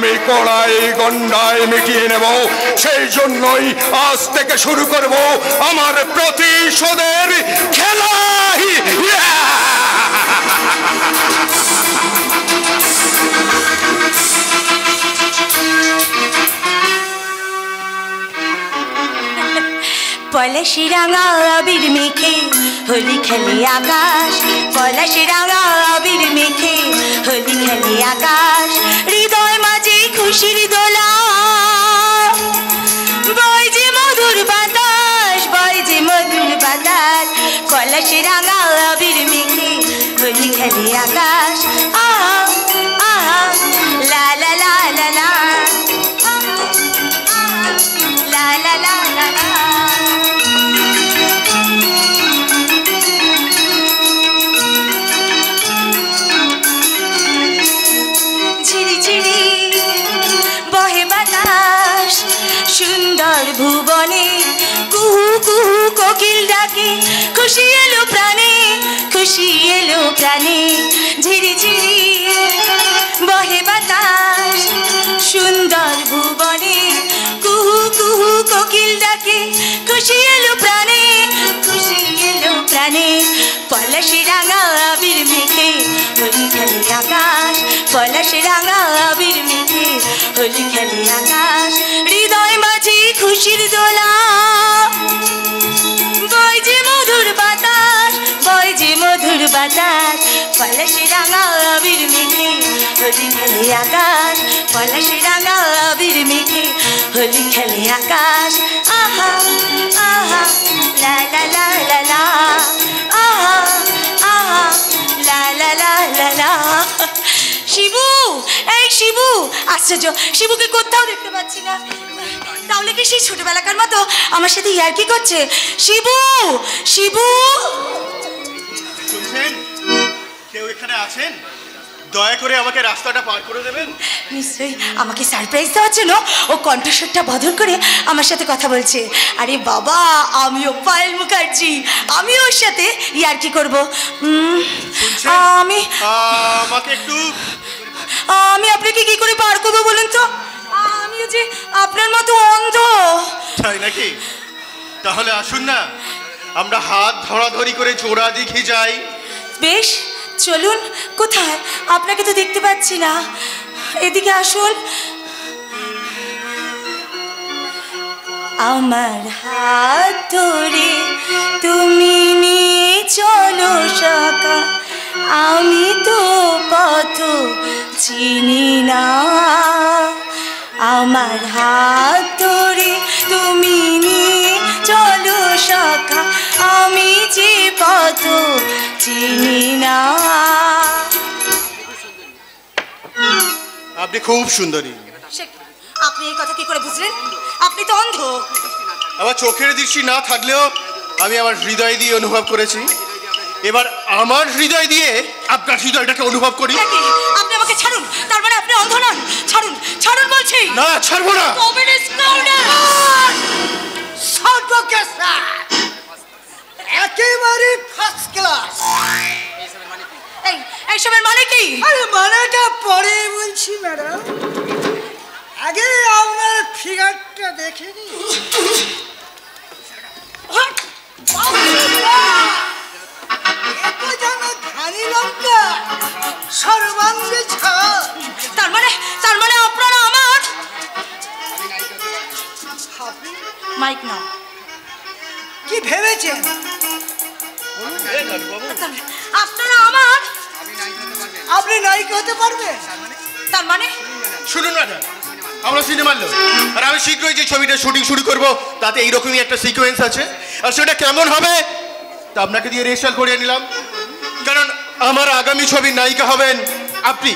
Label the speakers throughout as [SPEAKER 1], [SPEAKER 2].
[SPEAKER 1] আমি কড়াই গন্ডায় মিটিয়ে নেব। সেই জন্যই আজ থেকে শুরু করব আমার প্রতিশোধের খেলা।
[SPEAKER 2] পলাশি রাঙা আবির মেখে হোলি খেলে আকাশ, পলাশি রাঙা আবির মেখে হোলি খেলে আকাশ, হৃদয় মাঝে খুশির দোলা বয় যে মধুর বাতাস, বয় যে মধুর বাতাস, পলাশি রাঙা আবির মেখে হোলি খেলে আকাশ। আহা আহা লা লা লা লা লা, লা লা লা লা লা। সুন্দর ভুবনে কুহু কুহু কোকিল ডাকে, খুশি এলো প্রাণে, খুশি এলো প্রাণে, ঝিরি ঝিরি বহে বাতাস। সুন্দর ভুবনে কুহু কুহু কোকিল ডাকে, খুশি এলো প্রাণে, খুশি এলো প্রাণে, পলাশি রাঙা আবির মেখে হোলি খেলে আকাশ, পলাশি রাঙা আবির মেখে হোলি খেলে আকাশ, হৃদয় মাঝে খুশির দোলা বয় যে মধুর বাতাস, বয় যে মধুর বাতাস, পলাশি রাঙা আবির মেখে হোলি খেলে আকাশ, পলাশি রাঙা আবির মেখে হোলি খেলে আকাশ। আহা আহা লা লা লা লা লা, আহা আহা লা লা লা লা লা। শিবু, এই শিবু, আশ্চর্য, শিবুকে কোথাও দেখতে পাচ্ছি না। তাহলে কি সেই ছোটবেলাকার মতো আমার সাথে ইয়ার্কি করছে? শিবু, শিবু,
[SPEAKER 3] শুনছেন? কেউ এখানে আছেন? দয়া করে আমাকে রাস্তাটা পার করে দেবেন।
[SPEAKER 2] নিশ্চয়ই আমাকে সারপ্রাইজ দেওয়ার জন্য ও কণ্ঠস্বরটা বদল করে আমার সাথে কথা বলছে। আরে বাবা, আমিও পায়েল মুখার্জি, আমিও ওর সাথে ইয়ার্কি করব।
[SPEAKER 3] আমাকে একটু,
[SPEAKER 2] আমি আপনাকে কি করে পার করবো বলুন তো? আমিও যে আপনার মতো অন্ধ।
[SPEAKER 3] তাই নাকি? তাহলে আসুন না, আমরা হাত ধরাধরি করে জোড়া দেখি যাই।
[SPEAKER 2] বেশ, চলুন। কোথায়? আপনাকে তো দেখতে পাচ্ছি না, এদিকে আসুন। আমার হাত ধরে তুমি নিয়ে চলো সখা, আমি তো পথ চিনি না। আমার হাত ধরে তুমি নিয়ে চলো সখা, আমি যে পথ চিনি না।
[SPEAKER 3] আপনি খুব সুন্দরী।
[SPEAKER 2] আপনি এই কথা কি করে বুঝলেন? আপনি তো অন্ধ।
[SPEAKER 3] আমার চোখের দৃষ্টি না থাকলেও আমি আমার হৃদয় দিয়ে অনুভব করেছি। এবার আমার হৃদয় দিয়ে আপনার হৃদয়টাকে অনুভব করি।
[SPEAKER 2] আপনি আমাকে ছাড়ুন, তার মানে আপনি অন্ধ নন। ছাড়ুন, ছাড়ুন বলছি।
[SPEAKER 3] না, ছাড়বো না।
[SPEAKER 4] একেবারে ফার্স্ট ক্লাস।
[SPEAKER 2] এইসবের মানে কি?
[SPEAKER 4] আরে মানেটা পরে বলছি ম্যাডাম, আগে আপনার ফিগারটা দেখে নি। ধানি লঙ্কা সর্বাঙ্গে ছাড়।
[SPEAKER 2] তার মানে আপনারা আমার মাইক নাও।
[SPEAKER 4] কি ভেবেছেন?
[SPEAKER 2] আপনারা আমার,
[SPEAKER 4] আপনি নায়িকা হতে পারবেন?
[SPEAKER 2] তার মানে
[SPEAKER 3] শুনুন ম্যাডাম, আমরা সিনেমার লোক, আর আমি শীঘ্রই যে ছবিটা শুটিং শুরু করব তাতে এইরকমই একটা সিকোয়েন্স আছে। আর সেটা কেমন হবে তা আপনাকে দিয়ে রিহার্সাল করিয়ে নিলাম, কারণ আমার আগামী ছবির নায়িকা হবেন আপনি।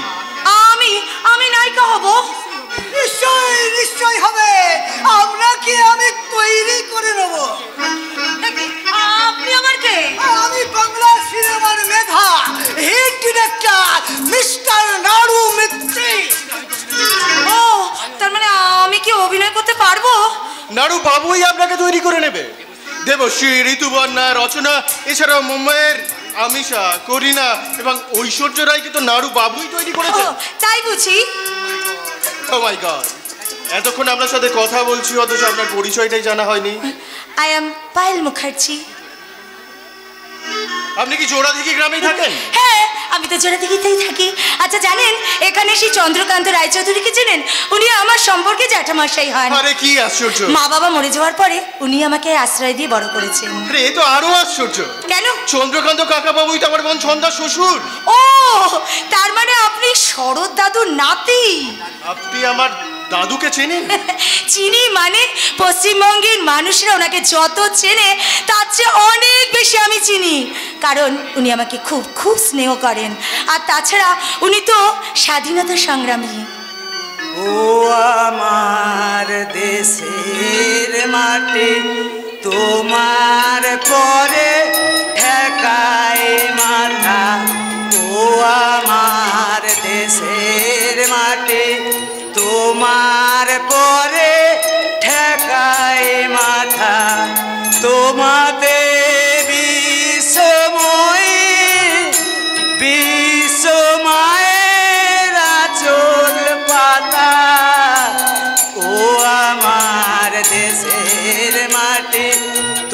[SPEAKER 2] আমি নায়িকা হব?
[SPEAKER 4] নিশ্চয় নিশ্চয় হবে, আপনাকে আমি তৈরি করে নেব।
[SPEAKER 2] আপনি আমার কে?
[SPEAKER 4] আমি বাংলা সিনেমার মেধা, হিট ডিরেক্টর মিস্টার নাড়ু মিত্রি।
[SPEAKER 2] ও, তার মানে আমি কি অভিনয় করতে পারবো?
[SPEAKER 3] নাড়ু বাবুই আপনাকে তৈরি করে নেবে। দেবশ্রী, ঋতুবর্ণা, রচনা, এছাড়াও মুম্বাইয়ের আমিষা, করিনা এবং ঐশ্বর্য রায়কে তো নাড়ু বাবুই তৈরি করেছে।
[SPEAKER 2] তাই বুঝি?
[SPEAKER 5] ও মাই গড, এতক্ষণ আপনার সাথে কথা বলছি অথচ আপনার পরিচয়টাই জানা হয়নি।
[SPEAKER 2] I am Payel Mukherjee.
[SPEAKER 5] আপনি কি জোড়াদিঘি গ্রামেই থাকেন?
[SPEAKER 2] হ্যাঁ, আমি তো জোড়াদিঘিতেই থাকি। আচ্ছা জানেন, এখানে সেই চন্দ্রকান্ত রায়চৌধুরীকে চেনেন? উনি আমার সম্পর্কে জ্যাঠামশাই হন।
[SPEAKER 5] আরে কি আশ্চর্য!
[SPEAKER 2] মা বাবা মরে যাওয়ার পরে উনি আমাকে আশ্রয় দিয়ে বড় করেছেন।
[SPEAKER 5] আরে এ তো আরো আশ্চর্য।
[SPEAKER 2] কেন?
[SPEAKER 5] চন্দ্রকান্ত কাকা বাবুই তো আমার বোন ছন্দার শ্বশুর।
[SPEAKER 2] ও, তার মানে আপনি শরৎ দাদুর নাতি।
[SPEAKER 5] আপনি আমার দাদুকে চেনেন?
[SPEAKER 2] চিনি মানে পশ্চিমবঙ্গের মানুষরা ওনাকে যত চেনে তার চেয়ে অনেক বেশি আমি চিনি, কারণ উনি আমাকে খুব খুব স্নেহ করেন। আর তাছাড়া উনি তো স্বাধীনতা সংগ্রামী।
[SPEAKER 4] ও আমার দেশের মাটি তোমার পরে ঠেকায় মাথা, ও আমার দেশের মাটি তোমার পরে ঠেকায় মাথা, তোমাতে বিশ্বময় বিশ্বমায়ের আঁচল পাতা, ও আমার দেশের মাটি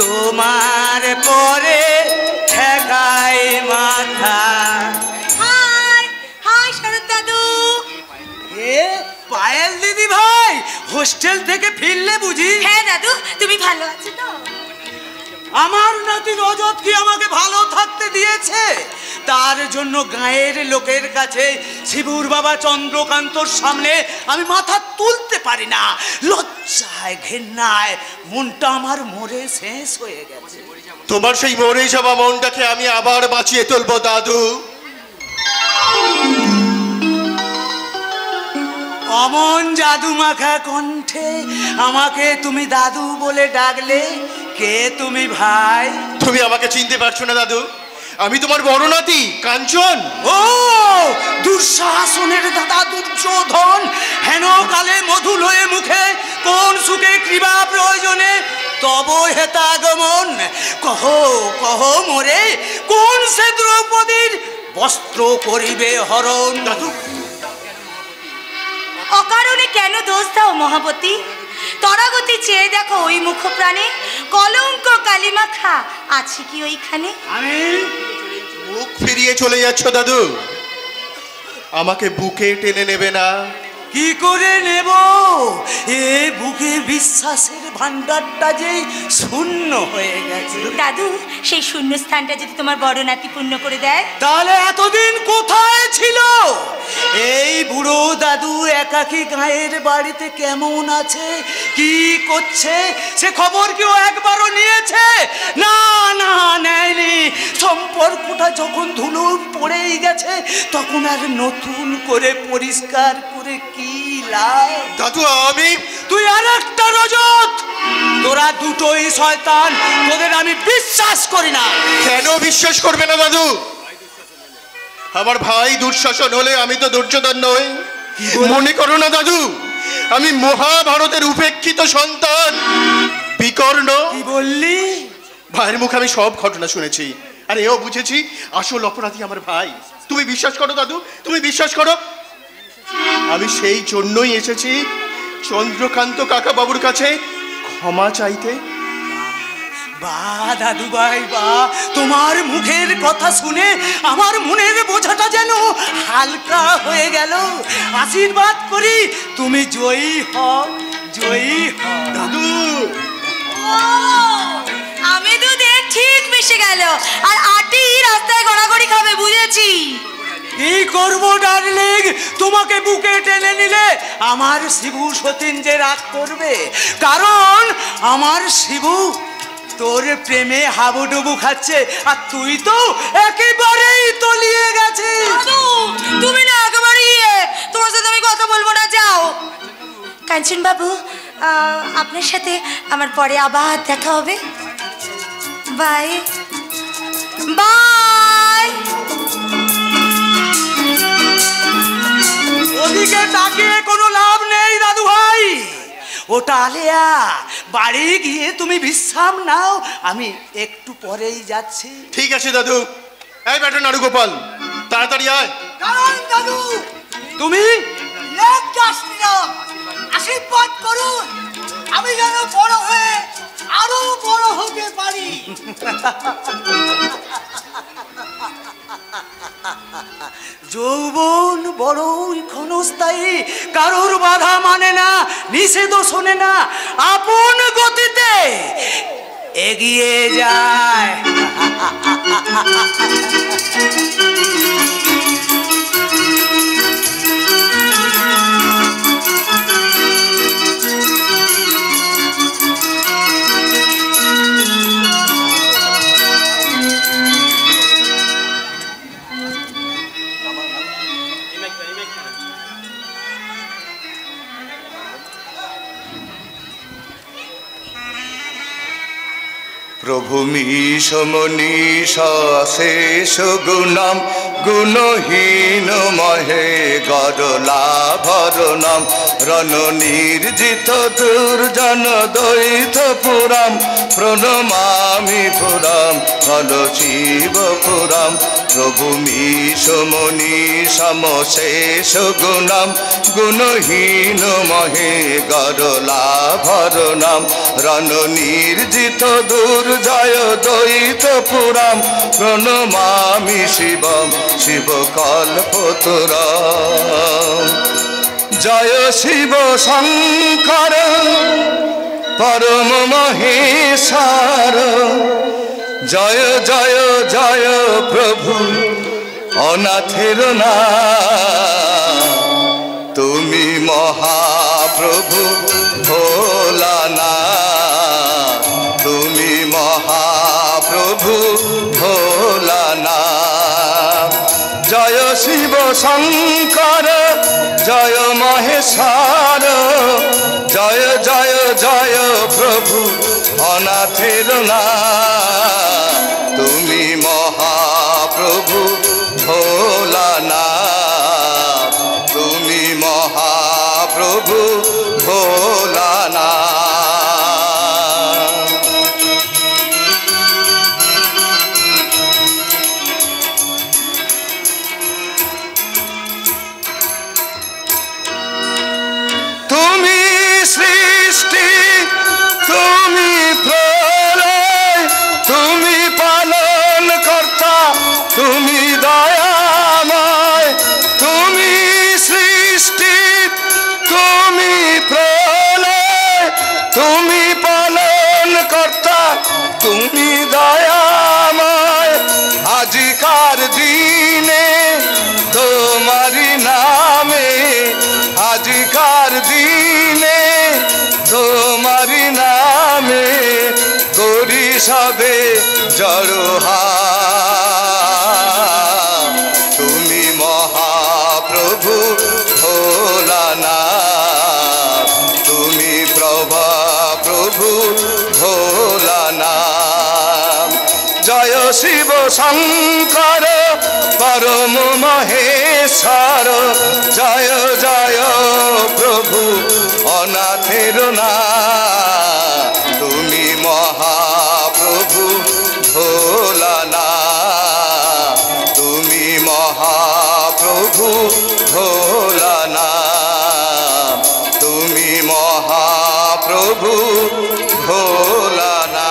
[SPEAKER 4] তোমার পরে ঠেকায় মাথা।
[SPEAKER 2] হাই হাই শরৎ দাদু।
[SPEAKER 4] এ পায়েল দিদি ভাই, হোস্টেল থেকে ফিরলে বুঝি?
[SPEAKER 2] হ্যাঁ দাদু, তুমি ভালো আছো তো?
[SPEAKER 4] আমার নাতি রজত কি আমাকে ভালো থাকতে দিয়েছে? তার জন্য গায়ের লোকের কাছে শিবুর বাবা চন্দ্রকান্তর সামনে আমি মাথা তুলতে পারি না। লজ্জায় ঘেন্নায় মনটা আমার মরে শেষ হয়ে গেছে।
[SPEAKER 5] তোমার সেই মরে যাওয়া মনটাকে আমি আবার বাঁচিয়ে তুলবো দাদু।
[SPEAKER 4] অমন জাদু মাখা কণ্ঠে আমাকে তুমি দাদু বলে ডাকলে, কে তুমি ভাই?
[SPEAKER 5] তুমি আমাকে চিনতে পারছো না দাদু? আমি তোমার বড় নাতি কাঞ্চন।
[SPEAKER 4] ও দুঃশাসনের দাদা দুর্যোধন, হেন কালে মধু লয়ে মুখে কোন সুখে কৃপা প্রয়োজনে তব হেতাগমন, কহ কহ মোরে কোন সে দ্রৌপদীর বস্ত্র করিবে হরণ?
[SPEAKER 5] দাদু,
[SPEAKER 2] অকারণে কেন দোষ দাও মহাপতি? তরাগতি চেয়ে দেখো ওই মুখ প্রাণে, কলঙ্ক কালিমাখা আছে কি ওইখানে?
[SPEAKER 4] আমি
[SPEAKER 5] মুখ ফিরিয়ে চলে যাচ্ছ দাদু। আমাকে বুকে টেনে নেবে না?
[SPEAKER 4] কি করে নেব? এ বুকে বিশ্বাসের ভান্ডারটা যে শূন্য হয়ে গেছে।
[SPEAKER 2] দাদু, সেই শূন্য স্থানটা যদি তোমার বড় নাতি পূর্ণ করে দেয়?
[SPEAKER 4] তাহলে এতদিন কোথায় ছিল? এই বুড়ো দাদু একাকী গায়ের বাড়িতে কেমন আছে, কি করছে, সে খবর কেউ একবারও নিয়েছে? না না, নেয়নি। সম্পর্কটা যখন ধুলো পড়েই গেছে তখন আর নতুন করে পরিষ্কার করে কি লাভ?
[SPEAKER 5] দাদু, আমি
[SPEAKER 4] তুই আর একটা রজত, তোরা দুটোই শয়তান, তোদের আমি বিশ্বাস করি না।
[SPEAKER 5] কেন বিশ্বাস করবে না দাদু? আমার ভাই দুঃশাসন হলে আমি তো দুর্যোধন নই। মনে করো না দাদু, আমি মহাভারতের উপেক্ষিত সন্তান বিকর্ণ।
[SPEAKER 4] কি বললি?
[SPEAKER 5] ভাইয়ের মুখে আমি সব ঘটনা শুনেছি, আর এও বুঝেছি আসল অপরাধী আমার ভাই। তুমি বিশ্বাস করো দাদু, তুমি বিশ্বাস করো। আমি সেই জন্যই এসেছি চন্দ্রকান্ত কাকা বাবুর কাছে ক্ষমা চাইতে।
[SPEAKER 4] বাহ দাদু ভাই বাহ, তোমার মুখের কথা শুনে আমার মনের বোঝাটা যেন হালকা হয়ে গেল। আশীর্বাদ করি তুমি জয়ী হও, জয়ী হও।
[SPEAKER 5] দাদু,
[SPEAKER 2] আমি দুধে ঠিক মিশে গেল, আর আটি রাস্তায় গড়াগড়ি খাবে, বুঝেছি।
[SPEAKER 4] কি করবো ডার্লিং, তোমাকে বুকে টেনে নিলে আমার শিবু সতীন যে রাগ করবে, কারণ আমার শিবু তোর প্রেমে হাবুডুবু খাচ্ছে, আর তুই তো একেবারেই তলিয়ে গেছিস।
[SPEAKER 2] তুমি না একেবারে তোমার সাথে আমি কথা বলবো না, যাও। কাঞ্চন বাবু, আপনার সাথে আমার পরে আবার দেখা হবে। Bye bye.
[SPEAKER 4] ওদিকে তাকিয়ে কোনো লাভ নেই দাদু ভাই, ওটা আলেয়া। বাড়ি গিয়ে তুমি বিশ্রাম নাও, আমি একটু পরেই যাচ্ছি।
[SPEAKER 5] ঠিক আছে দাদু। এই বেটা নাড়ু গোপাল, তাড়াতাড়ি আয়।
[SPEAKER 4] কারণ দাদু তুমি লেট যাস না। আমি যেন বড় হয়ে আরো বড় হতে পারি। যৌবন বড়ই ক্ষণস্থায়ী, কারোর বাধা মানে না, নিষেধ শোনে না, আপন গতিতে এগিয়ে যায়।
[SPEAKER 1] প্রভু মিশ মনীষা শেষ গুণাম গুণহীন মহে গরলা ভরনাম রণ নির্জিত দুর্জন দ্বৈত পুরাম প্রণমামি পুরাম ফল শিব পুরাম প্রভু মিশ মনীষাম শেষ গুণাম গুণহীন মহে গরলা ভরনাম রণ নির্জিত দুর্জয় দ্বৈত পুরাম প্রণমামি শিবম শিব কল্পতরাম জয় শিব শঙ্কর পরম মহেশ্বর জয় জয় জয় প্রভু অনাথের না তুমি মহাপ্রভু ভোলানা তুমি মহাপ্রভু ভোলানা জয় শিব শঙ্কর জয় মহেশ্বর জয় জয় জয় প্রভু অনাথের না তুমি মহাপ্রভু ভোলানা তুমি মহাপ্রভু ভোলানা তুমি সৃষ্টি তুমি প্রলয় তুমি পালন কর্তা তুমি দয়াময় তুমি সৃষ্টি তুমি প্রলয় তুমি পালন কর্তা তুমি দয়াময় আজিকার দিনে তোমারি নামে আজিকার দিনে তোমারি নামে করি সবে জড়হা তুমি মহাপ্রভু ভোলানা তুমি প্রভা প্রভু ভোলানা জয় শিব শঙ্কর পরম মহেশ্বর জয় জয় প্রভু অনাথের না তুমি মহাপ্রভু ভোলানা তুমি মহাপ্রভু ভোলানা তুমি মহাপ্রভু ভোলানা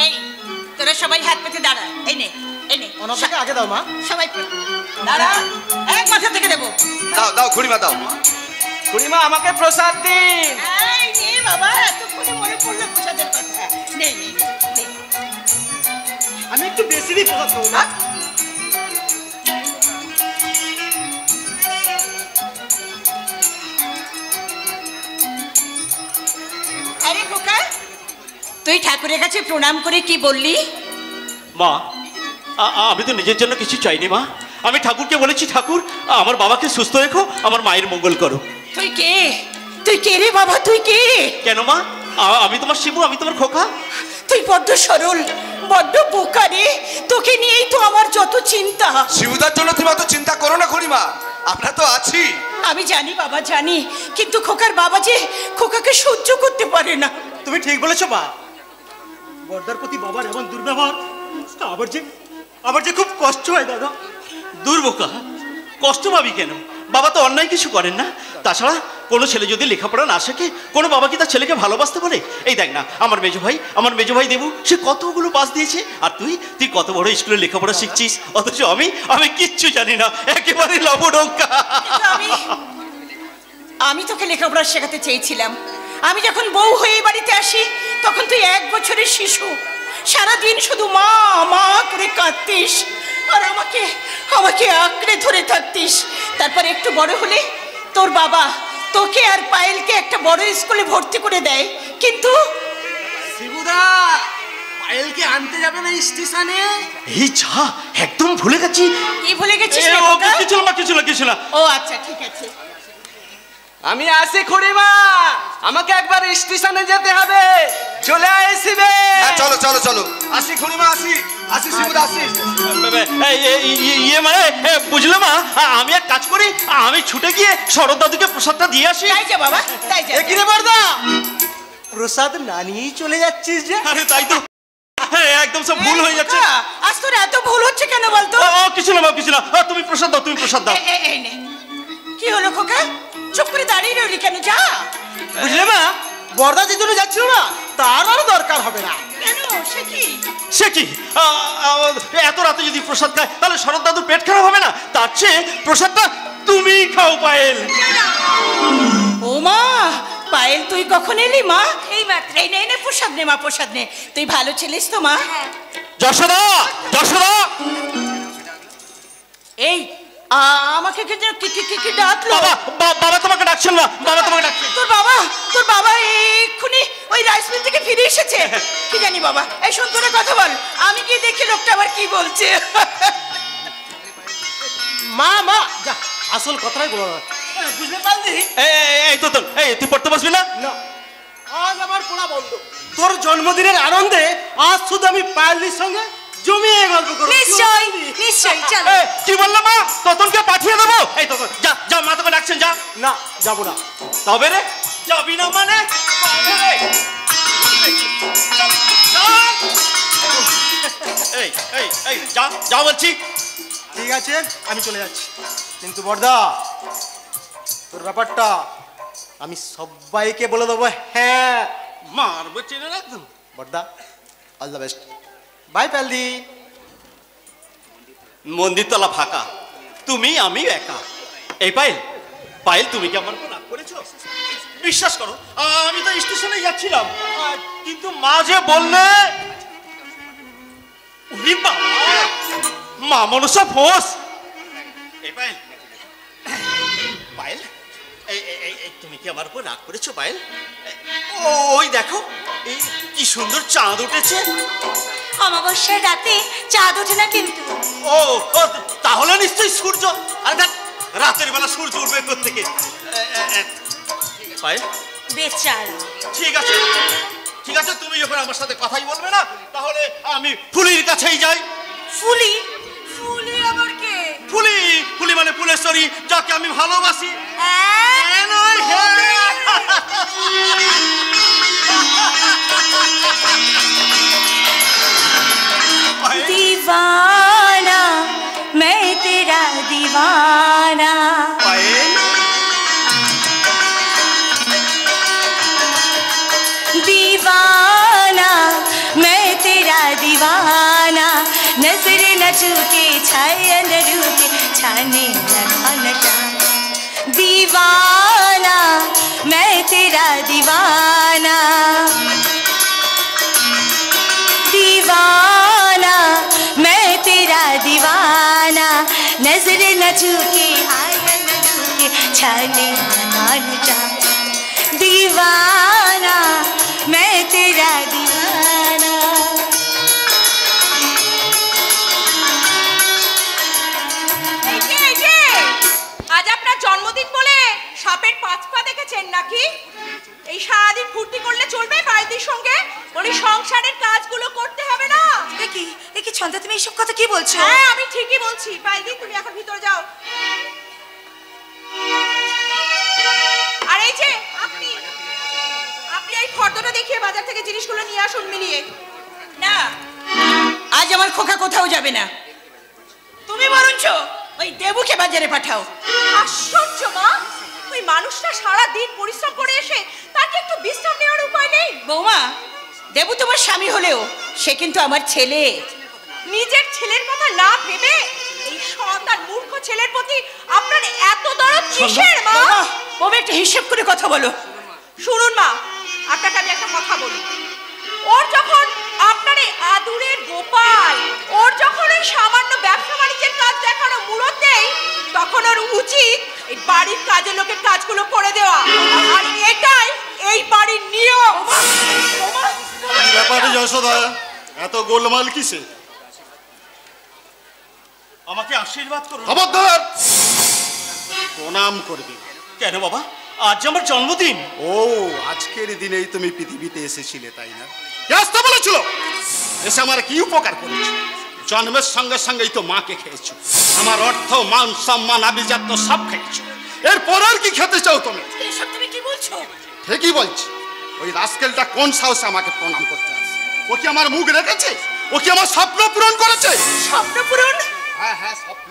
[SPEAKER 2] এই তোরা সবাই হাত পেতে দাঁড়া। এই নে এই নে
[SPEAKER 4] ওনাকে আগে দাও মা।
[SPEAKER 2] সবাই দাঁড়া, এক মাথা থেকে দেবো।
[SPEAKER 1] দাও দাও খুড়িমা দাও
[SPEAKER 4] খুড়িমা আমাকে প্রসাদ দিন।
[SPEAKER 2] এই নে বাবা, এতক্ষণে মনে পড়লো প্রসাদের কথা। নে নে নে।
[SPEAKER 4] আমি একটু বেশি দিই প্রসাদ দেবো না।
[SPEAKER 2] আরে খোকা, তুই ঠাকুরের কাছে প্রণাম করে কি বললি?
[SPEAKER 6] মা আমি তো নিজের জন্য কিছু চাইনি মা, আমি ঠাকুরকে বলেছি ঠাকুর আমার বাবাকে সুস্থ রেখো, আমার মায়ের মঙ্গল করো।
[SPEAKER 2] তুই কে? তুই কে রে বাবা, তুই কে?
[SPEAKER 6] কেন মা, আমি তোমার শিবু, আমি তোমার খোকা।
[SPEAKER 2] তুই বড্ড সরল, বড্ড বোকা রে, তোকে নিয়েই তো আমার যত চিন্তা।
[SPEAKER 1] শিবুদার জন্য তুমি অত চিন্তা করো না খুড়িমা, আমরা তো আছি।
[SPEAKER 7] আমি জানি বাবা, জানি, কিন্তু খোকার বাবা যে খোকাকে সহ্য করতে পারে না।
[SPEAKER 4] তুমি ঠিক বলেছো মা। বর্দার প্রতি বাবার এমন দুর্ব্যবহার আবার যে খুব কষ্ট হয় দাদা।
[SPEAKER 6] দুর্বোকা, কষ্ট পাবি কেন? বাবা তো অন্যায় কিছু করেন না। তাছাড়া কোনো ছেলে যদি লেখাপড়া না শেখে, কোনো বাবা কি তার ছেলেকে ভালোবাসতে বলে? এই দেখ না, আমার মেজো ভাই দেবু, সে কতগুলো পাস দিয়েছে, আর তুই কত বড় স্কুলে লেখাপড়া শিখছিস, অথচ আমি কিচ্ছু জানি না, একেবারে লবডঙ্কা।
[SPEAKER 7] আমি তোকে লেখাপড়া শেখাতে চেয়েছিলাম। আমি যখন বউ হয়ে বাড়িতে আসি তখন তুই 1 বছরের শিশু, সারাদিন শুধু মা মা করে কাঁদতিস আর আমাকে আঁকড়ে ধরে থাকতিস। তারপর একটু বড় হলে তোর বাবা তোকে আর পায়েলকে একটা বড় স্কুলে ভর্তি করে দেয়। কিন্তু
[SPEAKER 4] শিবুদা, পায়েলকে আনতে যাবে না স্টেশনে?
[SPEAKER 6] এই যা, একদম ভুলে গেছি।
[SPEAKER 7] কি ভুলে গেছিস?
[SPEAKER 6] কিছু না।
[SPEAKER 7] ও আচ্ছা, ঠিক আছে।
[SPEAKER 4] আমি আসি খুড়িমা, আমাকে একবার স্টেশনে যেতে হবে, চলে আসবে।
[SPEAKER 1] চলো চলো চলো।
[SPEAKER 4] আসি খুড়িমা, আসি শিবুদা, আসি।
[SPEAKER 6] মানে বুঝলে মা, আমি এক কাজ করি, আমি ছুটে গিয়ে শরৎ দাদুকে প্রসাদটা দিয়ে আসি।
[SPEAKER 7] তাই যা বাবা, তাই যা।
[SPEAKER 4] কিরে বর্দা, প্রসাদ না নিয়েই চলে যাচ্ছিস যে?
[SPEAKER 6] আরে তাই তো, একদম সব ভুল হয়ে যাচ্ছে।
[SPEAKER 7] আজ তোর এত ভুল হচ্ছে কেন বলতো?
[SPEAKER 6] কিছু না, তুমি প্রসাদ দাও।
[SPEAKER 7] এই নে। কি হলো খোকা, চুপ করে দাঁড়িয়ে রইলি কেন? যা।
[SPEAKER 4] বুঝলে মা, বর্দা যে জন্য যাচ্ছিল না, তার আর দরকার হবে না।
[SPEAKER 7] কেন?
[SPEAKER 6] সে কি এত রাতে যদি প্রসাদ খায় তাহলে শরৎ দাদুর পেট খারাপ হবে না? তার চেয়ে প্রসাদটা তুমি খাও পায়েল।
[SPEAKER 7] ও মা, পায়েল তুই কখন এলি মা? এই মাত্র। এই নে প্রসাদ নে মা, প্রসাদ নে। তুই ভালো ছেলেস তো মা।
[SPEAKER 6] যশোদা,
[SPEAKER 7] এই আমাকে কি ডাকলো?
[SPEAKER 6] বাবা তোমাকে ডাকছেন না, বাবা তোমাকে ডাকছেন।
[SPEAKER 7] তোর বাবা এক্ষুনি ওই রাইস মিল থেকে ফিরে এসেছে। কি জানি বাবা। এই শোন, তোরা কথা বল, আমি কি দেখি লোকটা আবার কি বলছে।
[SPEAKER 4] মা যা, আসল কথাই বলো না। বুঝলে পারলি?
[SPEAKER 6] এই তুই পড়তে বসবি না?
[SPEAKER 4] আজ আমার পড়া বন্ধ। তোর জন্মদিনের আনন্দে আজ শুধু আমি পায়েলের সঙ্গে জমিয়ে গল্প করব।
[SPEAKER 2] নিশ্চয়ই চল।
[SPEAKER 6] কি বললাম মা, তোতনকে পাঠিয়ে দেবো। এই তোতন যা, মা তোকে ডাকছেন, যা।
[SPEAKER 4] না, যাবো না।
[SPEAKER 6] তবে রে, যাবি না মানে? এই যা বলছি।
[SPEAKER 4] ঠিক আছে, আমি চলে যাচ্ছি, কিন্তু বর্দা তোর ব্যাপারটা আমি সবাইকে বলে দেবো। হ্যাঁ,
[SPEAKER 6] মারবো চেনে রাখতাম।
[SPEAKER 4] বর্দা, অল দ্য বেস্ট। বাই পালদি।
[SPEAKER 6] মন্দিরতলা ফাঁকা, তুমি আমি একা। এই পায়েল তুমি কি আমার রাগ করেছো? বিশ্বাস করো, আমি তো স্টেশনে যাচ্ছিলাম, কিন্তু মা যে বললে, মা মনসা ফোঁস। এই পায়েল, তুমি কি আমার উপর রাগ করেছো পায়েল? ওই দেখো, এই কি সুন্দর চাঁদ উঠেছে।
[SPEAKER 2] অমাবস্যার রাতে চাঁদ ওঠে না কিন্তু।
[SPEAKER 6] ও তাহলে নিশ্চয়ই সূর্য। আর দেখ, রাতের বেলা সূর্য উঠবে কোত্থেকে? পায়েল,
[SPEAKER 2] বেচারা।
[SPEAKER 6] ঠিক আছে, তুমি যখন আমার সাথে কথাই বলবে না, তাহলে আমি ফুলির কাছেই যাই।
[SPEAKER 2] ফুলি আবার কে?
[SPEAKER 6] ফুলি মানে ফুলেশ্বরী, যাকে আমি ভালোবাসি।
[SPEAKER 2] दीवाना मैं तेरा दीवाना। दीवाना मैं तेरा दीवाना, नजर न झुके छाया न रुके, छाने लगा नशा। दीवाना मैं तेरा दीवाना, दीवाना मैं तेरा दीवाना, नजर न झुके आया न रुके, छाने लगा नशा। दीवाना मैं तेरा दीवाना।
[SPEAKER 8] আজ আপনার জন্মদিন বলে সাপের 5 পা দেখেছেন নাকি? এই সারাদিন ফুর্তি করলে চলবে পায়েদির সঙ্গে? বলি সংসারের কাজগুলো করতে হবে না?
[SPEAKER 2] কি ছন্দা, তুমি এইসব কথা কি বলছো?
[SPEAKER 8] হ্যাঁ, আমি ঠিকই বলছি। পায়েদি, তুমি এখন ভিতরে যাও। থেকে জিনিসগুলো নিয়ে আসুন মিলিয়ে।
[SPEAKER 7] না, আজ আমার খোকা কোথাও যাবে না। তুমি বরঞ্চ ওই দেবুকে বাজারে পাঠাও।
[SPEAKER 8] আশ্চর্য মা, ওই মানুষটা সারা দিন পরিশ্রম করে এসে তার কি একটু বিশ্রাম নেওয়ার উপায় নেই?
[SPEAKER 7] বৌমা, দেবু তোমার স্বামী হলেও সে কিন্তু আমার ছেলে।
[SPEAKER 8] নিজের ছেলের কথা না ভেবে এই সৎ আর মূর্খ ছেলের প্রতি আপনার এত দরদ কিসের মা?
[SPEAKER 7] বৌমা, একটু হিসেব করে কথা বলো।
[SPEAKER 8] শুনুন মা, আপনাকে আমি একটা কথা বলি। ওর যখন আপনার এই আদুরের গোপাল, ওর যখন ওই সামান্য ব্যবসা বাণিজ্যের কাজ দেখানো মুরত নেই, তখন ওর উচিত এই বাড়ির কাজের লোকের কাজগুলো করে দেওয়া। আর এটাই এই বাড়ির নিয়ম।
[SPEAKER 9] কি ব্যাপারে যশোদা, এত গোলমাল কিসে?
[SPEAKER 6] আমাকে আশীর্বাদ করুন।
[SPEAKER 9] খবরদার! প্রণাম করবি।
[SPEAKER 6] কেন বাবা, আজ আমার জন্মদিন।
[SPEAKER 9] ও, আজকের দিনেই তুমি পৃথিবীতে এসেছিলে, তাই না? কে আসতে বলেছিল? এসে আমার কি উপকার করেছো? জন্মের সঙ্গে সঙ্গেই তো মাকে খেয়েছো। আমার অর্থ, মান, সম্মান, আভিজাত্য সব খেয়েছো। এরপর আর কি খেতে চাও তুমি?
[SPEAKER 7] এসব তুমি কি বলছো?
[SPEAKER 9] ঠিকই বলছি। ওই রাস্কেলটা কোন সাহসে আমাকে প্রণাম করতে আসে? ও কি আমার মুখ রেখেছে? ও কি আমার স্বপ্ন পূরণ করেছে?
[SPEAKER 7] স্বপ্ন পূরণ?
[SPEAKER 9] হ্যাঁ হ্যাঁ, স্বপ্ন।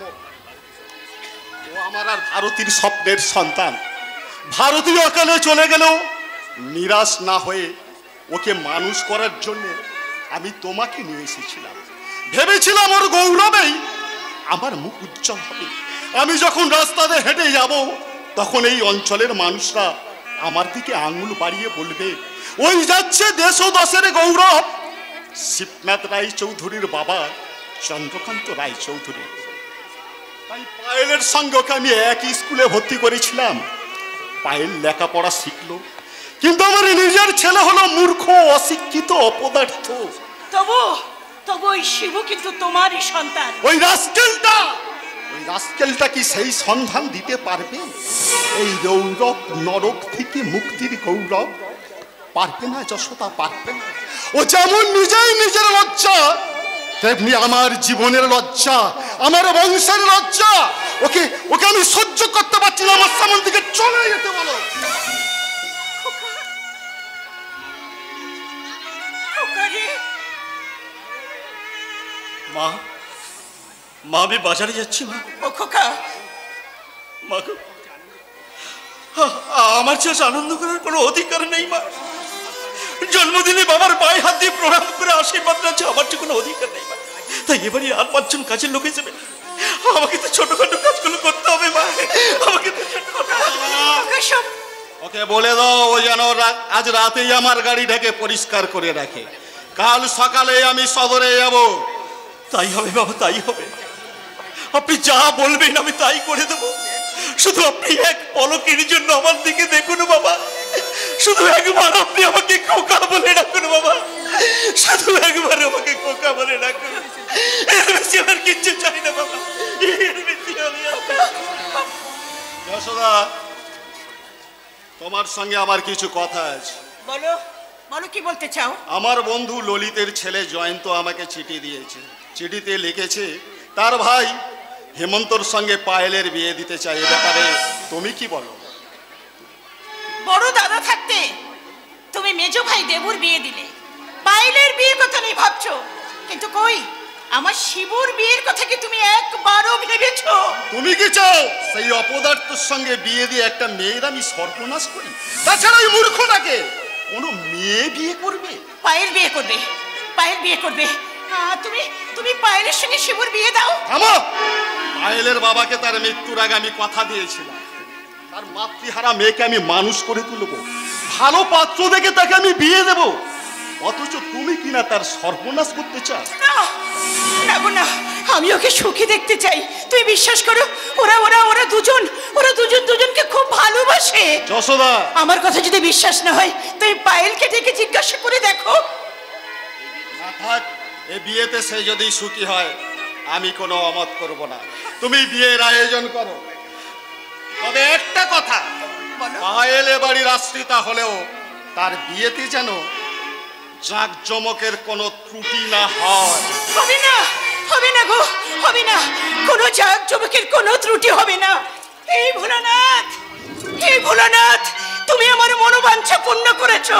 [SPEAKER 9] ও আমার আর ভারতীর স্বপ্নের সন্তান। ভারতীয় অকালে চলে গেলেও নিরাশ না হয়ে ওকে মানুষ করার জন্য আমি তোমাকে নিয়ে এসেছিলাম। ভেবেছিলাম ওর গৌরবেই আমার মুখ উজ্জ্বল হবে। আমি যখন রাস্তাতে হেঁটে যাব, তখন এই অঞ্চলের মানুষরা আমার দিকে আঙুল বাড়িয়ে বলবে, ওই যাচ্ছে দেশ ও দশের গৌরব, শিবনাথ রায় চৌধুরীর বাবা চন্দ্রকান্ত রায় চৌধুরী। তাই পায়েলের সঙ্গে ওকে আমি একই স্কুলে ভর্তি করেছিলাম। পায়েল লেখাপড়া শিখলো, কিন্তু আমার নিজের ছেলে হলো মূর্খ, অশিক্ষিত, অপদার্থ।
[SPEAKER 7] তবু ওই শিবু কিন্তু তোমারই সন্তান।
[SPEAKER 9] ওই রাস্কেলটা কি সেই সন্ধান দিতে পারবে? এই গৌরব, নরক থেকে মুক্তির গৌরব পারবে না যশোদা, পারবে না। ও যেমন নিজেই নিজের লজ্জা, তেমনি আমার জীবনের লজ্জা, আমার বংশের লজ্জা। ওকে ওকে আমি সহ্য করতে পারছি না। আমার সামনে থেকে চলে যেতে বলো।
[SPEAKER 6] মা, মা, আমি বাজারে যাচ্ছি মা।
[SPEAKER 7] ও খোকা,
[SPEAKER 6] মা গো, আমার শেষ আনন্দ করার কোনো অধিকার নেই মা। জন্মদিনে বাবার পায়ে হাত দিয়ে প্রণাম করে আশীর্বাদ নিচ্ছে আমার তো কোনো অধিকার নেই মা। তাই এবারে আর 5 জন কাজের লোক হিসেবে আমাকে তো ছোটখাটো কাজগুলো করতে হবে মা। আমাকে তো
[SPEAKER 9] ওকে বলে দাও ও যেন আজ রাতেই আমার গাড়িটাকে পরিষ্কার করে রাখে। কাল সকালে আমি শহরে যাব।
[SPEAKER 6] তাই হবে বাবা, তাই হবে। আপনি যা বলবেন আমি তাই করে দেবো। শুধু আপনি এক পলকের জন্য আমার দিকে দেখুন বাবা। শুধু একবার আপনি আমাকে খোকা বলে ডাকুন বাবা। শুধু একবার আমাকে খোকা বলে ডাকুন। এর বেশি আমার কিচ্ছু চাই না বাবা, এর বেশি আমি।
[SPEAKER 9] যশোদা, তোমার সঙ্গে আমার কিছু কথা আছে।
[SPEAKER 7] বলো বলো, কি বলতে চাও?
[SPEAKER 9] আমার বন্ধু ললিতের ছেলে জয়ন্ত আমাকে চিঠি দিয়েছে। চিঠিতে লিখেছে তার ভাই হেমন্তর সঙ্গে পায়েলের বিয়ে দিতে চাই। এ ব্যাপারে তুমি কি বলো?
[SPEAKER 7] বড় দাদা থাকতে তুমি মেজো ভাই দেবুর বিয়ে দিলে, পায়েলের বিয়ের কথা নেই ভাবছো, কিন্তু কই আমার শিবুর বিয়ের কথা কি তুমি একবারও ভেবেছো?
[SPEAKER 9] তুমি কি চাও সেই অপদার্থের সঙ্গে বিয়ে দিয়ে একটা মেয়ের আমি সর্বনাশ করি? তাছাড়া ওই মূর্খটাকে কোনো মেয়ে বিয়ে করবে?
[SPEAKER 7] পায়েল বিয়ে করবে, পায়েল বিয়ে করবে। তুমি তুমি পায়েলের সঙ্গে শিবুর বিয়ে দাও।
[SPEAKER 9] থামো! পায়েলের বাবাকে তার মৃত্যুর আগে আমি কথা দিয়েছিলাম, তার মাতৃহারা মেয়েকে আমি মানুষ করে তুলবো, ভালো পাত্র দেখে তাকে আমি বিয়ে দেব। অথচ তুমি কিনা তার সর্বনাশ করতে চাও।
[SPEAKER 7] না না গো না, আমি ওকে সুখী দেখতে চাই। তুই বিশ্বাস করো, ওরা দুজন দুজনকে খুব ভালোবাসে।
[SPEAKER 9] যশোদা,
[SPEAKER 7] আমার কথা যদি বিশ্বাস না হয় তুই পায়েলকে ডেকে জিজ্ঞাসা করে দেখো।
[SPEAKER 9] এই বিয়েতে সে যদি সুখী হয় আমি কোনো অমত করব না। তুমি বিয়ের আয়োজন করো। তবে একটা কথা, পায়েল এ বাড়ির আশ্রিতা হলেও তার বিয়েতে যেন জাঁকজমকের কোনো ত্রুটি না হয়।
[SPEAKER 7] হবে না, হবে না গো, হবে না। কোনো জাঁকজমকের কোনো ত্রুটি হবে না। এই ভোলানাথ, এই ভোলানাথ, তুমি আমার মনোবাঞ্ছা পূর্ণ করেছো।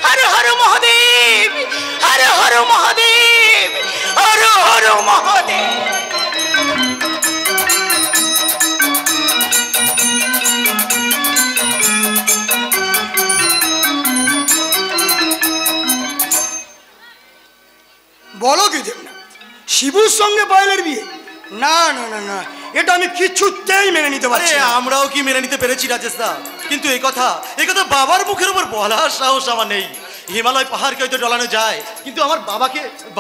[SPEAKER 7] হর হর মহাদেব, হর হর মহাদেব, হর হর মহাদেব।
[SPEAKER 10] বলো কি দেবনাথ, শিবুর সঙ্গে পায়েলের বিয়ে? না না না না, এটা আমি কিছুতেই মেনে নিতে পারছি না।
[SPEAKER 3] আমরাও কি মেনে নিতে পেরেছি রাজেশ দা, কিন্তু এই কথা বাবার মুখের উপর বলার সাহস আমার নেই। হিমালয় পাহাড়কে হয়তো টলানো যায়, কিন্তু আমার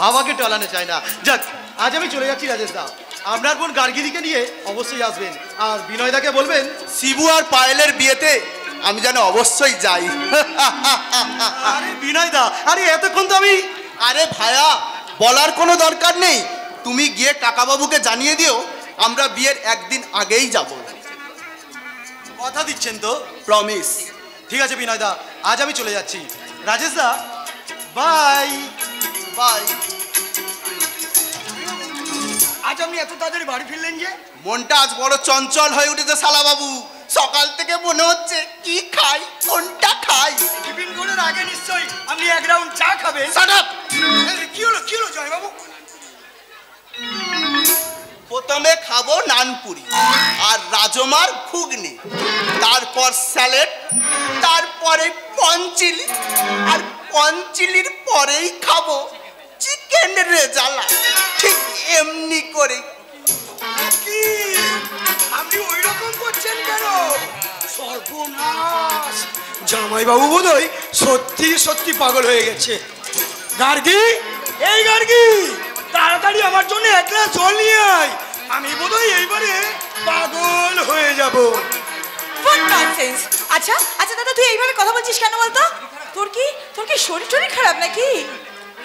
[SPEAKER 3] বাবাকে টলানো যায় না। যাক, আজ আমি চলে যাচ্ছি রাজেশ দা। আপনার বোন গার্গিনীকে নিয়ে অবশ্যই আসবেন, আর বিনয়দাকে বলবেন
[SPEAKER 5] শিবু আর পায়েলের বিয়েতে আমি যেন অবশ্যই যাই।
[SPEAKER 3] আরে বিনয়দা, আরে এতক্ষণ তো আমি
[SPEAKER 5] আরে ভায়া, বলার কোনো দরকার নেই, তুমি গিয়ে কাকাবাবুকে জানিয়ে দিও আমরা বিয়ের একদিন আগেই যাব।
[SPEAKER 3] কথা দিচ্ছেন তো?
[SPEAKER 5] প্রমিস।
[SPEAKER 3] ঠিক আছে বিনয়দা, আজ আমি চলে যাচ্ছি। রাজেশ দা, বাই
[SPEAKER 5] বাই।
[SPEAKER 10] আজ আপনি এত তাড়াতাড়ি বাড়ি ফিরলেন যে?
[SPEAKER 5] মনটা আজ বড় চঞ্চল হয়ে উঠেছে শালা বাবু। সকাল থেকে মনে হচ্ছে কি খাই, কোনটা খাই।
[SPEAKER 10] টিফিন করার আগে নিশ্চয়ই আপনি এক রাউন্ড চা খাবেন।
[SPEAKER 5] Shut up.
[SPEAKER 10] কি হলো জয় বাবু?
[SPEAKER 5] প্রথমে খাবো নানপুরি আর রাজমার ঘুগনি, তারপর স্যালাড, তারপরে পঞ্চিলি, আর পঞ্চিলির পরেই খাবো চিকেন রেজালা। ঠিক এমনি করে।
[SPEAKER 10] কি আপনি ওই রকম করছেন কেন? সর্বনাশ! জামাই বাবু বোধহয় সত্যি সত্যি পাগল হয়ে গেছে। গার্গী, এই গার্গী, তাড়াতাড়ি আমার জন্য এক গ্লাস জল নিয়ে আয়। আমি বোধহয় এইবারে পাগল হয়ে যাব।
[SPEAKER 7] What nonsense! আচ্ছা আচ্ছা দাদা, তুই এইভাবে কথা বলছিস কেন বলতো? তোর কি শরীর খারাপ নাকি?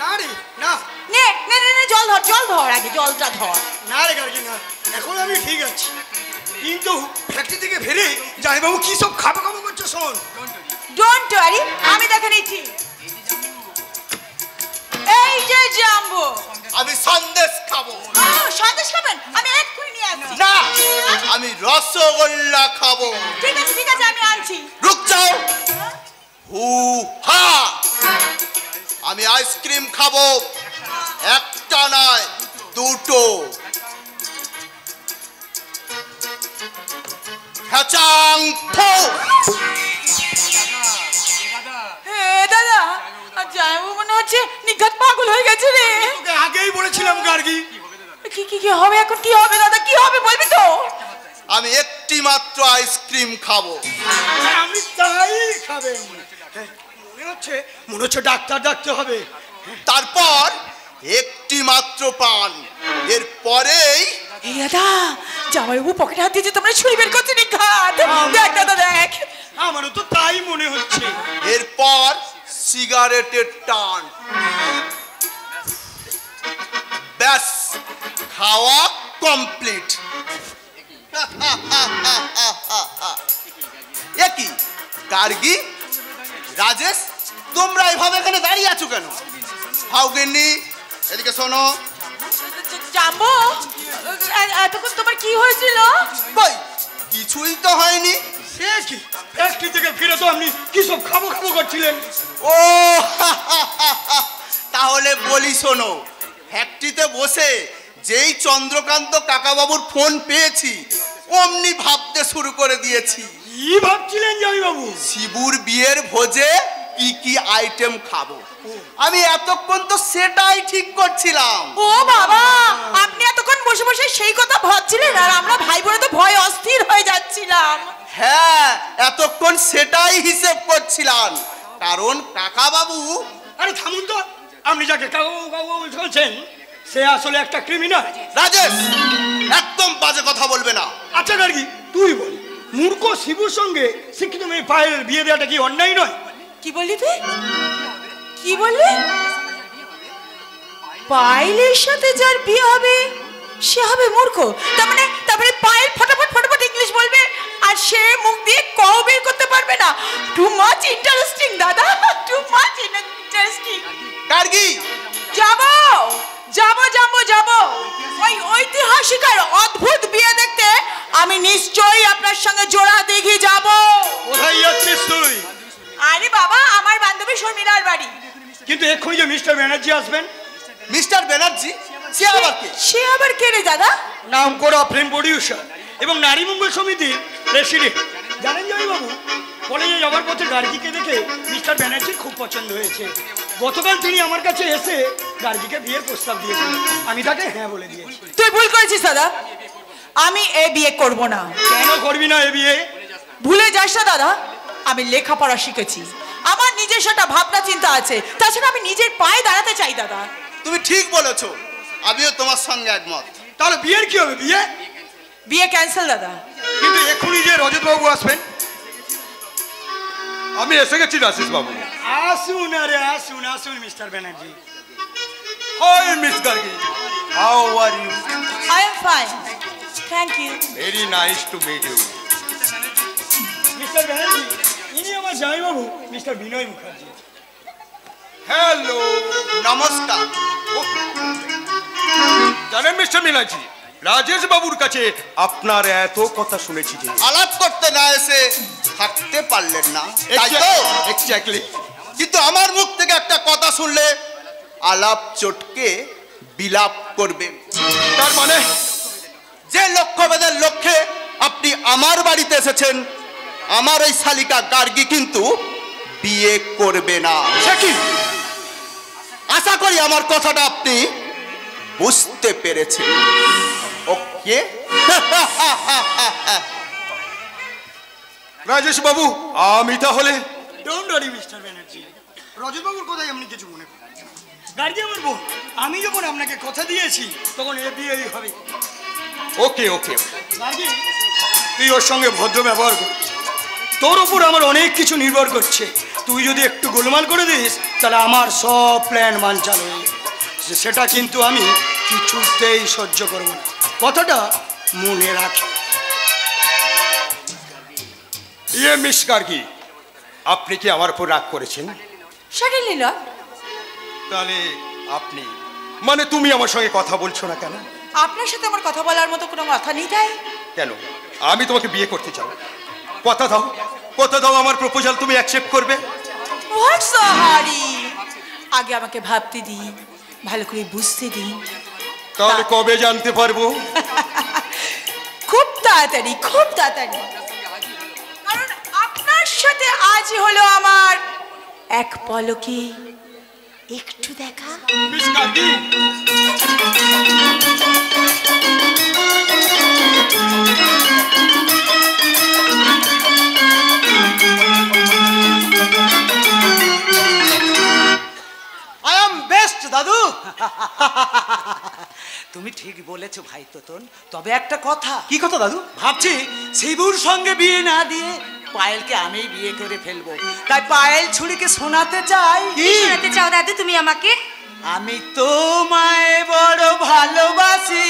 [SPEAKER 10] না রে না।
[SPEAKER 7] নে নে নে নে, জল ধর আগে, জলটা ধর।
[SPEAKER 10] না রে গার্গী, না, এখন আমি ঠিক আছি, কিন্তু ফ্যাক্টরি থেকে ফিরে জামাইবাবু কি সব খাবো করছে শোন।
[SPEAKER 7] ডোন্ট ওয়ারি, আমি দেখে নিচ্ছি। এই যে জাম্বো,
[SPEAKER 5] আমি সন্দেশ খাবো।
[SPEAKER 7] সন্দেশ খাবেন? আমি এক্ষুনি নিয়ে আসছি।
[SPEAKER 5] না, আমি রসগোল্লা খাবো।
[SPEAKER 7] ঠিক আছে, আমি আনছি।
[SPEAKER 5] রুক যাও। হু হা, আমি আইসক্রিম খাবো, একটা নয় দুটো। হ্যাচাং ফো।
[SPEAKER 7] হ্যাঁ দাদা, জামাইবাবু মনে হচ্ছে নিঘাত পাগল হয়ে গেছে রে।
[SPEAKER 10] তোকে আগেই বলেছিলাম গার্গী।
[SPEAKER 7] কি হবে এখন? কি হবে দাদা, কি হবে বলবি তো?
[SPEAKER 5] আমি একটি মাত্র আইসক্রিম খাবো।
[SPEAKER 10] আমি তাই খাবেন? মনে হচ্ছে ডাক্তার ডাকতে হবে।
[SPEAKER 5] তারপর একটি মাত্র পান, এর পরেই
[SPEAKER 7] এই দাদা, জামাইবাবু পকেটে হাত দিয়েছে, তোমরা ছুরি বের করছে নিঘাত। দেখ দাদা দেখ,
[SPEAKER 10] আমারও তো তাই মনে হচ্ছে।
[SPEAKER 5] এরপর সিগারেটের টান। ব্যাস, খাওয়া কমপ্লিট। একই গার্গী, রাজেশ, তোমরা এইভাবে এখানে দাঁড়িয়ে আছো কেন? হাউগিন্নি, এদিকে শোনো।
[SPEAKER 7] জাম্বো, এতক্ষণ তোমার কি হয়েছিল?
[SPEAKER 5] কই, কিছুই তো হয়নি।
[SPEAKER 10] সে কি, ফ্যাক্টরি থেকে ফিরে তো আপনি কি সব খাবো করছিলেন।
[SPEAKER 5] ও তাহলে বলি শোনো, ফ্যাক্টরিতে বসে যেই চন্দ্রকান্ত কাকাবাবুর ফোন পেয়েছি, অমনি ভাবতে শুরু করে দিয়েছি।
[SPEAKER 10] কি ভাবছিলেন জামাইবাবু?
[SPEAKER 5] শিবুর বিয়ের ভোজে কি কি আইটেম খাবো। আমি এতক্ষণ তো সেটাই ঠিক করছিলাম।
[SPEAKER 7] ও বাবা, আপনি এতক্ষণ বসে বসে সেই কথা ভাবছিলেন, আর আমরা ভাই বোনে তো ভয় অস্থির হয়ে যাচ্ছিলাম।
[SPEAKER 5] হ্যাঁ, এতক্ষণ সেটাই হিসেব করছিলাম, কারণ কাকাবাবু।
[SPEAKER 10] আরে থামুন তো, আপনি যাকে কাকাবাবু বলছেন সে আসলে একটা ক্রিমিনাল।
[SPEAKER 5] রাজেশ, একদম বাজে কথা বলবে না।
[SPEAKER 10] আচ্ছা গার্গী, তুই বল, মূর্খ শিবুর সঙ্গে শিক্ষিত মেয়ে পায়েলের বিয়ে দেওয়াটা কি অন্যায় নয়?
[SPEAKER 7] কি বললি তুই? কি বললি? পায়েলের সাথে যার বিয়ে হবে সে হবে মূর্খ? তারপরে পায়েল ফটাফট ইংলিশ বলবে আর সে মুখ দিয়ে ক বের করতে পারবে না। টু মাচ ইন্টারেস্টিং দাদা, টু মাচ ইন্টারেস্টিং।
[SPEAKER 5] গার্গী,
[SPEAKER 7] যাব ওই ঐতিহাসিক আর অদ্ভুত বিয়ে দেখতে আমি নিশ্চয়ই আপনার সঙ্গে জোড়া দিঘি যাব।
[SPEAKER 10] কোথায় যাচ্ছিস তুই?
[SPEAKER 7] আরে বাবা, আমার বান্ধবী শর্মিলার বাড়ি।
[SPEAKER 10] কিন্তু এক্ষুনি যে মিস্টার ব্যানার্জি আসবেন।
[SPEAKER 5] মিস্টার ব্যানার্জি?
[SPEAKER 7] সে আবার কে রে দাদা?
[SPEAKER 10] নাম করা ফিল্ম প্রডিউসার এবং নারী মঙ্গল সমিতির প্রেসিডেন্ট। জানেন জয়বাবু, কলেজে যাওয়ার পথে গার্গীকে দেখে মিস্টার ব্যানার্জির খুব পছন্দ হয়েছে। গতকাল তিনি আমার কাছে এসে গার্গীকে বিয়ের প্রস্তাব দিয়েছেন। আমি তাকে হ্যাঁ বলে দিয়েছি।
[SPEAKER 7] তুই ভুল করেছিস দাদা, আমি এ বিয়ে করব না।
[SPEAKER 10] কেন করবি না এ বিয়ে?
[SPEAKER 7] ভুলে যাস না দাদা, আমি লেখাপড়া শিখেছি, আমার নিজস্ব একটা ভাবনা চিন্তা আছে, তাছাড়া আমি নিজের পায়ে দাঁড়াতে চাই দাদা।
[SPEAKER 5] তুমি ঠিক বলেছো, আমিও তোমার সঙ্গে একমত।
[SPEAKER 10] তাহলে বিয়ের কি হবে?
[SPEAKER 7] বিয়ে ক্যান্সেল দাদা।
[SPEAKER 10] কিন্তু এক্ষুনি যে রজতবাবু আসবেন।
[SPEAKER 1] আমি এসে গেছি রাজেশ বাবু।
[SPEAKER 10] আসুন, আরে আসুন আসুন mister Banerjee.
[SPEAKER 1] Hi miss Gargi, how are you?
[SPEAKER 7] I am fine, thank you.
[SPEAKER 1] Very nice to meet you.
[SPEAKER 10] Mister Banerjee, ইনি আমার জামাইবাবু মিস্টার বিনয় মুখার্জি।
[SPEAKER 1] হ্যালো,
[SPEAKER 5] নমস্কার।
[SPEAKER 1] জানেন মিস্টার মিনাজি, রাজেশ বাবুর কাছে আপনার এত কথা শুনেছি যে
[SPEAKER 5] আলাপ করতে না এসে থাকতে পারলেন না, তাই তো?
[SPEAKER 1] এক্স্যাক্টলি।
[SPEAKER 5] কিন্তু আমার মুখ থেকে একটা কথা শুনলে আলাপ চটকে বিলাপ করবে।
[SPEAKER 1] তার মানে?
[SPEAKER 5] যে লক্ষ্যভেদের লক্ষ্যে আপনি আমার বাড়িতে এসেছেন, আমার ওই শালিকা গার্গী কিন্তু বিয়ে করবে না।
[SPEAKER 1] সে কি?
[SPEAKER 5] আশা করি আমার কথাটা আপনি বুঝতে পেরেছেন। ওকে?
[SPEAKER 1] রাজেশ বাবু, আমি তাহলে?
[SPEAKER 10] ডোন্ট ওয়ারি মিস্টার ব্যানার্জি, রজতবাবুর কথাই আপনি কিছু মনে করেন। গার্গী আমার বোন, আমি যখন আপনাকে কথা দিয়েছি তখন এ বিয়েই হবে।
[SPEAKER 1] ওকে ওকে।
[SPEAKER 10] গার্গী, তুই ওর সঙ্গে ভদ্র ব্যবহার করছিস, তোর উপর আমার অনেক কিছু নির্ভর করছে। তুই যদি একটু গোলমাল করে দিস তাহলে আমার সব প্ল্যান বানচাল হয়ে যাবে। সেটা কিন্তু আমি কিছুতেই সহ্য করব না, কথাটা মনে রাখি।
[SPEAKER 1] ইয়ে মিস গার্গী, আপনি কি আমার উপর রাগ করেছেন?
[SPEAKER 7] সার্টেনলি না।
[SPEAKER 1] তাহলে আপনি মানে তুমি আমার সঙ্গে কথা বলছো না কেন?
[SPEAKER 7] আপনার সাথে আমার কথা বলার মতো কোনো কথা নেই তাই?
[SPEAKER 1] কেন? আমি তোমাকে বিয়ে করতে চাই। কথা দাও, কথা দাও, আমার প্রপোজাল তুমি অ্যাকসেপ্ট করবে।
[SPEAKER 7] হোয়াটস সো হারি? আগে আমাকে ভাবতে দিন, ভালো করে বুঝতে দিন।
[SPEAKER 1] তাহলে কবে জানতে পারবো?
[SPEAKER 7] খুব তাড়াতাড়ি, খুব তাড়াতাড়ি। কারণ আপনার সাথে আজই হলো আমার এক পলকে একটু দেখা।
[SPEAKER 1] Miss Gargi,
[SPEAKER 4] I am best দাদু। তুমি ঠিক বলেছো ভাই তোতন, তবে একটা কথা।
[SPEAKER 6] কি কথা দাদু?
[SPEAKER 4] ভাবছি শিবুর সঙ্গে বিয়ে না দিয়ে পায়েলকে আমি বিয়ে করে ফেলবো। তাই পায়েল ছুরিকে শোনাতে চাই।
[SPEAKER 2] কি শোনাতে চাও দাদু তুমি আমাকে?
[SPEAKER 4] আমি তোমায় বড় ভালোবাসি,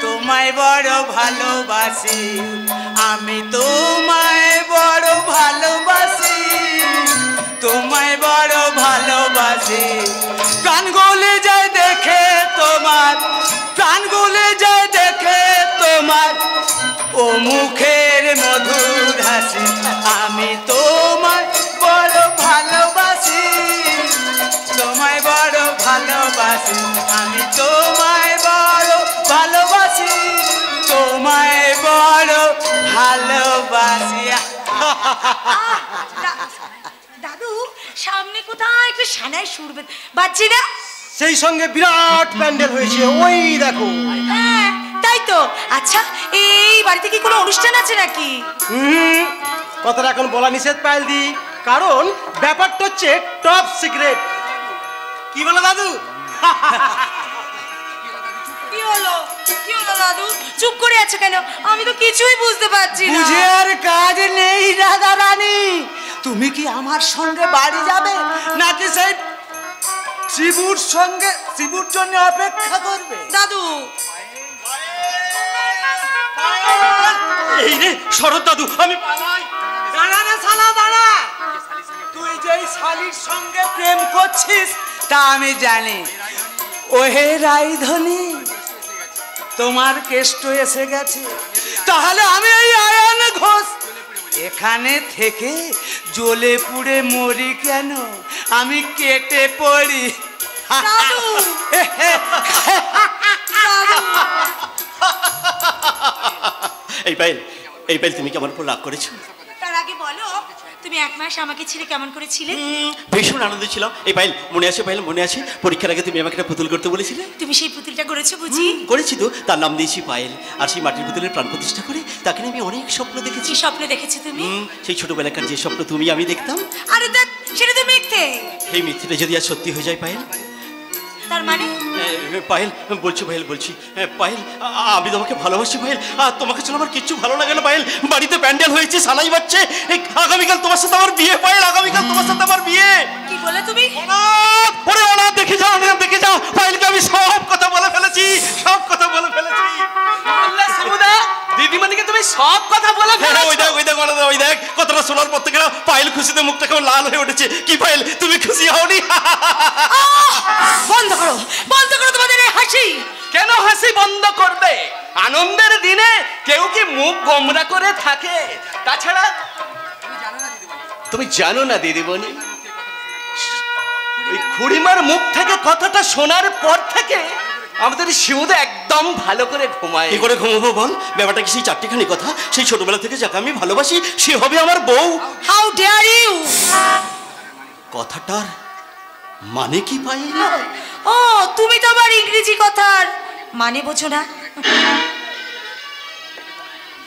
[SPEAKER 4] তোমায় বড় ভালোবাসি, আমি তোমায় বড় ভালোবাসি, তোমায় বড় ভালোবাসি। প্রাণ গলে যায় দেখে তোমার, প্রাণ গলে যায় দেখে তোমার ও মুখের মধুর হাসি। আমি তোমায় বড় ভালোবাসি, তোমায় বড় ভালোবাসি, আমি তোমায় বড় ভালোবাসি, তোমায় বড় ভালোবাসি।
[SPEAKER 2] দাদু সামনে কোথায় একটু সানাই সুর বাজছে না?
[SPEAKER 10] সেই সঙ্গে বিরাট প্যান্ডেল হয়েছে, ওই দেখো।
[SPEAKER 2] হ্যাঁ তাই তো। আচ্ছা এই বাড়িতে কি কোনো অনুষ্ঠান আছে নাকি?
[SPEAKER 10] কথাটা এখন বলা নিষেধ পায়েল দি, কারণ ব্যাপারটা হচ্ছে টপ সিক্রেট। কি বলো দাদু?
[SPEAKER 2] কি হলো, কি হলো দাদু? চুপ করে আছো কেন? আমি তো কিছুই বুঝতে পারছি না।
[SPEAKER 4] বুঝে আর কাজ নেই রাধা রানী, তুমি কি আমার সঙ্গে বাড়ি যাবে নাকি সেই শিবুর সঙ্গে শিবুর জন্য অপেক্ষা করবে?
[SPEAKER 2] দাদু
[SPEAKER 6] এই রে শরৎ দাদু, আমি পালাই।
[SPEAKER 4] দাঁড়া না শালা দাঁড়া, তুই যেই শালির সঙ্গে প্রেম করছিস তা আমি জানি। ওহে রাইধনী, তোমার কেষ্ট এসে গেছে। তাহলে আমি এই আয়ান ঘোষ এখানে থেকে জ্বলে পুড়ে মরি কেন? আমি কেটে পড়ি।
[SPEAKER 6] এই পায়েল, এই পায়েল, তুমি কি আমার উপর রাগ করেছো?
[SPEAKER 2] তার আগে বলো, তুমি এক মাস আমাকে ছেড়ে কেমন করেছিলে?
[SPEAKER 6] ভীষণ আনন্দ ছিলাম। এই পায়েল, মনে আছে পায়েল, মনে আছে পরীক্ষার আগে তুমি আমাকে একটা পুতুল করতে বলেছিলে?
[SPEAKER 2] তুমি সেই পুতুলটা করেছো বুঝি?
[SPEAKER 6] করেছি তো, তার নাম দিয়েছি পায়েল। আর সেই মাটির পুতুলের প্রাণ প্রতিষ্ঠা করে তাকে নিয়ে আমি অনেক স্বপ্ন দেখেছি।
[SPEAKER 2] কি স্বপ্ন দেখেছো তুমি?
[SPEAKER 6] সেই ছোটবেলাকার যে স্বপ্ন তুমি আমি দেখতাম,
[SPEAKER 2] আরে দেখ, সেটা তো মিথ্যে।
[SPEAKER 6] এই মিথ্যেটা যদি আর সত্যি হয়ে যায় পায়েল।
[SPEAKER 2] তার মানে?
[SPEAKER 6] পায়েল বলছি, পায়েল বলছি, পায়েল আমি তোমাকে ভালোবাসি পায়েল। আর তোমাকে ছাড়া আমার কিচ্ছু ভালো লাগে না পায়েল। বাড়িতে প্যান্ডেল হয়েছে, সালাই বাজছে, আগামীকাল তোমার সাথে আমার বিয়ে পায়েল, আগামীকাল তোমার সাথে আমার বিয়ে।
[SPEAKER 2] কি বলে তুমি?
[SPEAKER 6] ওরে অনাথ, দেখে যাও, দেখে যাও, পায়েলকে আমি সব কথা বলে ফেলেছি, সব কথা বলে ফেলেছি।
[SPEAKER 4] দিদিমণিকে তুমি সব কথা বলে ফেলেছো?
[SPEAKER 6] ওই দেখ, ওই দেখ, ওই দেখ, কথাটা শোনার পর থেকে পায়েল খুশিতে মুখটা কেমন লাল হয়ে উঠেছে। কি পায়েল, তুমি খুশি হওনি?
[SPEAKER 2] বন্ধ করো, বন্ধ করো তোমাদের এই হাসি।
[SPEAKER 4] কেন হাসি বন্ধ করবে? আনন্দের দিনে কেউ কি মুখ গোমরা করে থাকে? তাছাড়া তুমি জানো না দিদিমণি, ওই খুড়িমার মুখ থেকে কথাটা শোনার পর থেকে আমাদের শিবুদা একদম ভালো করে ঘুমায়।
[SPEAKER 6] কি করে ঘুমাবো বল? ব্যাপারটা কি সেই চারটিখানি কথা? সেই ছোটবেলা থেকে যাকে আমি ভালোবাসি সে হবে আমার বউ।
[SPEAKER 2] How dare you!
[SPEAKER 6] কথাটার মানে কি পায়েল?
[SPEAKER 2] ও, তুমি তো আবার ইংরেজি কথার মানে বোঝো না।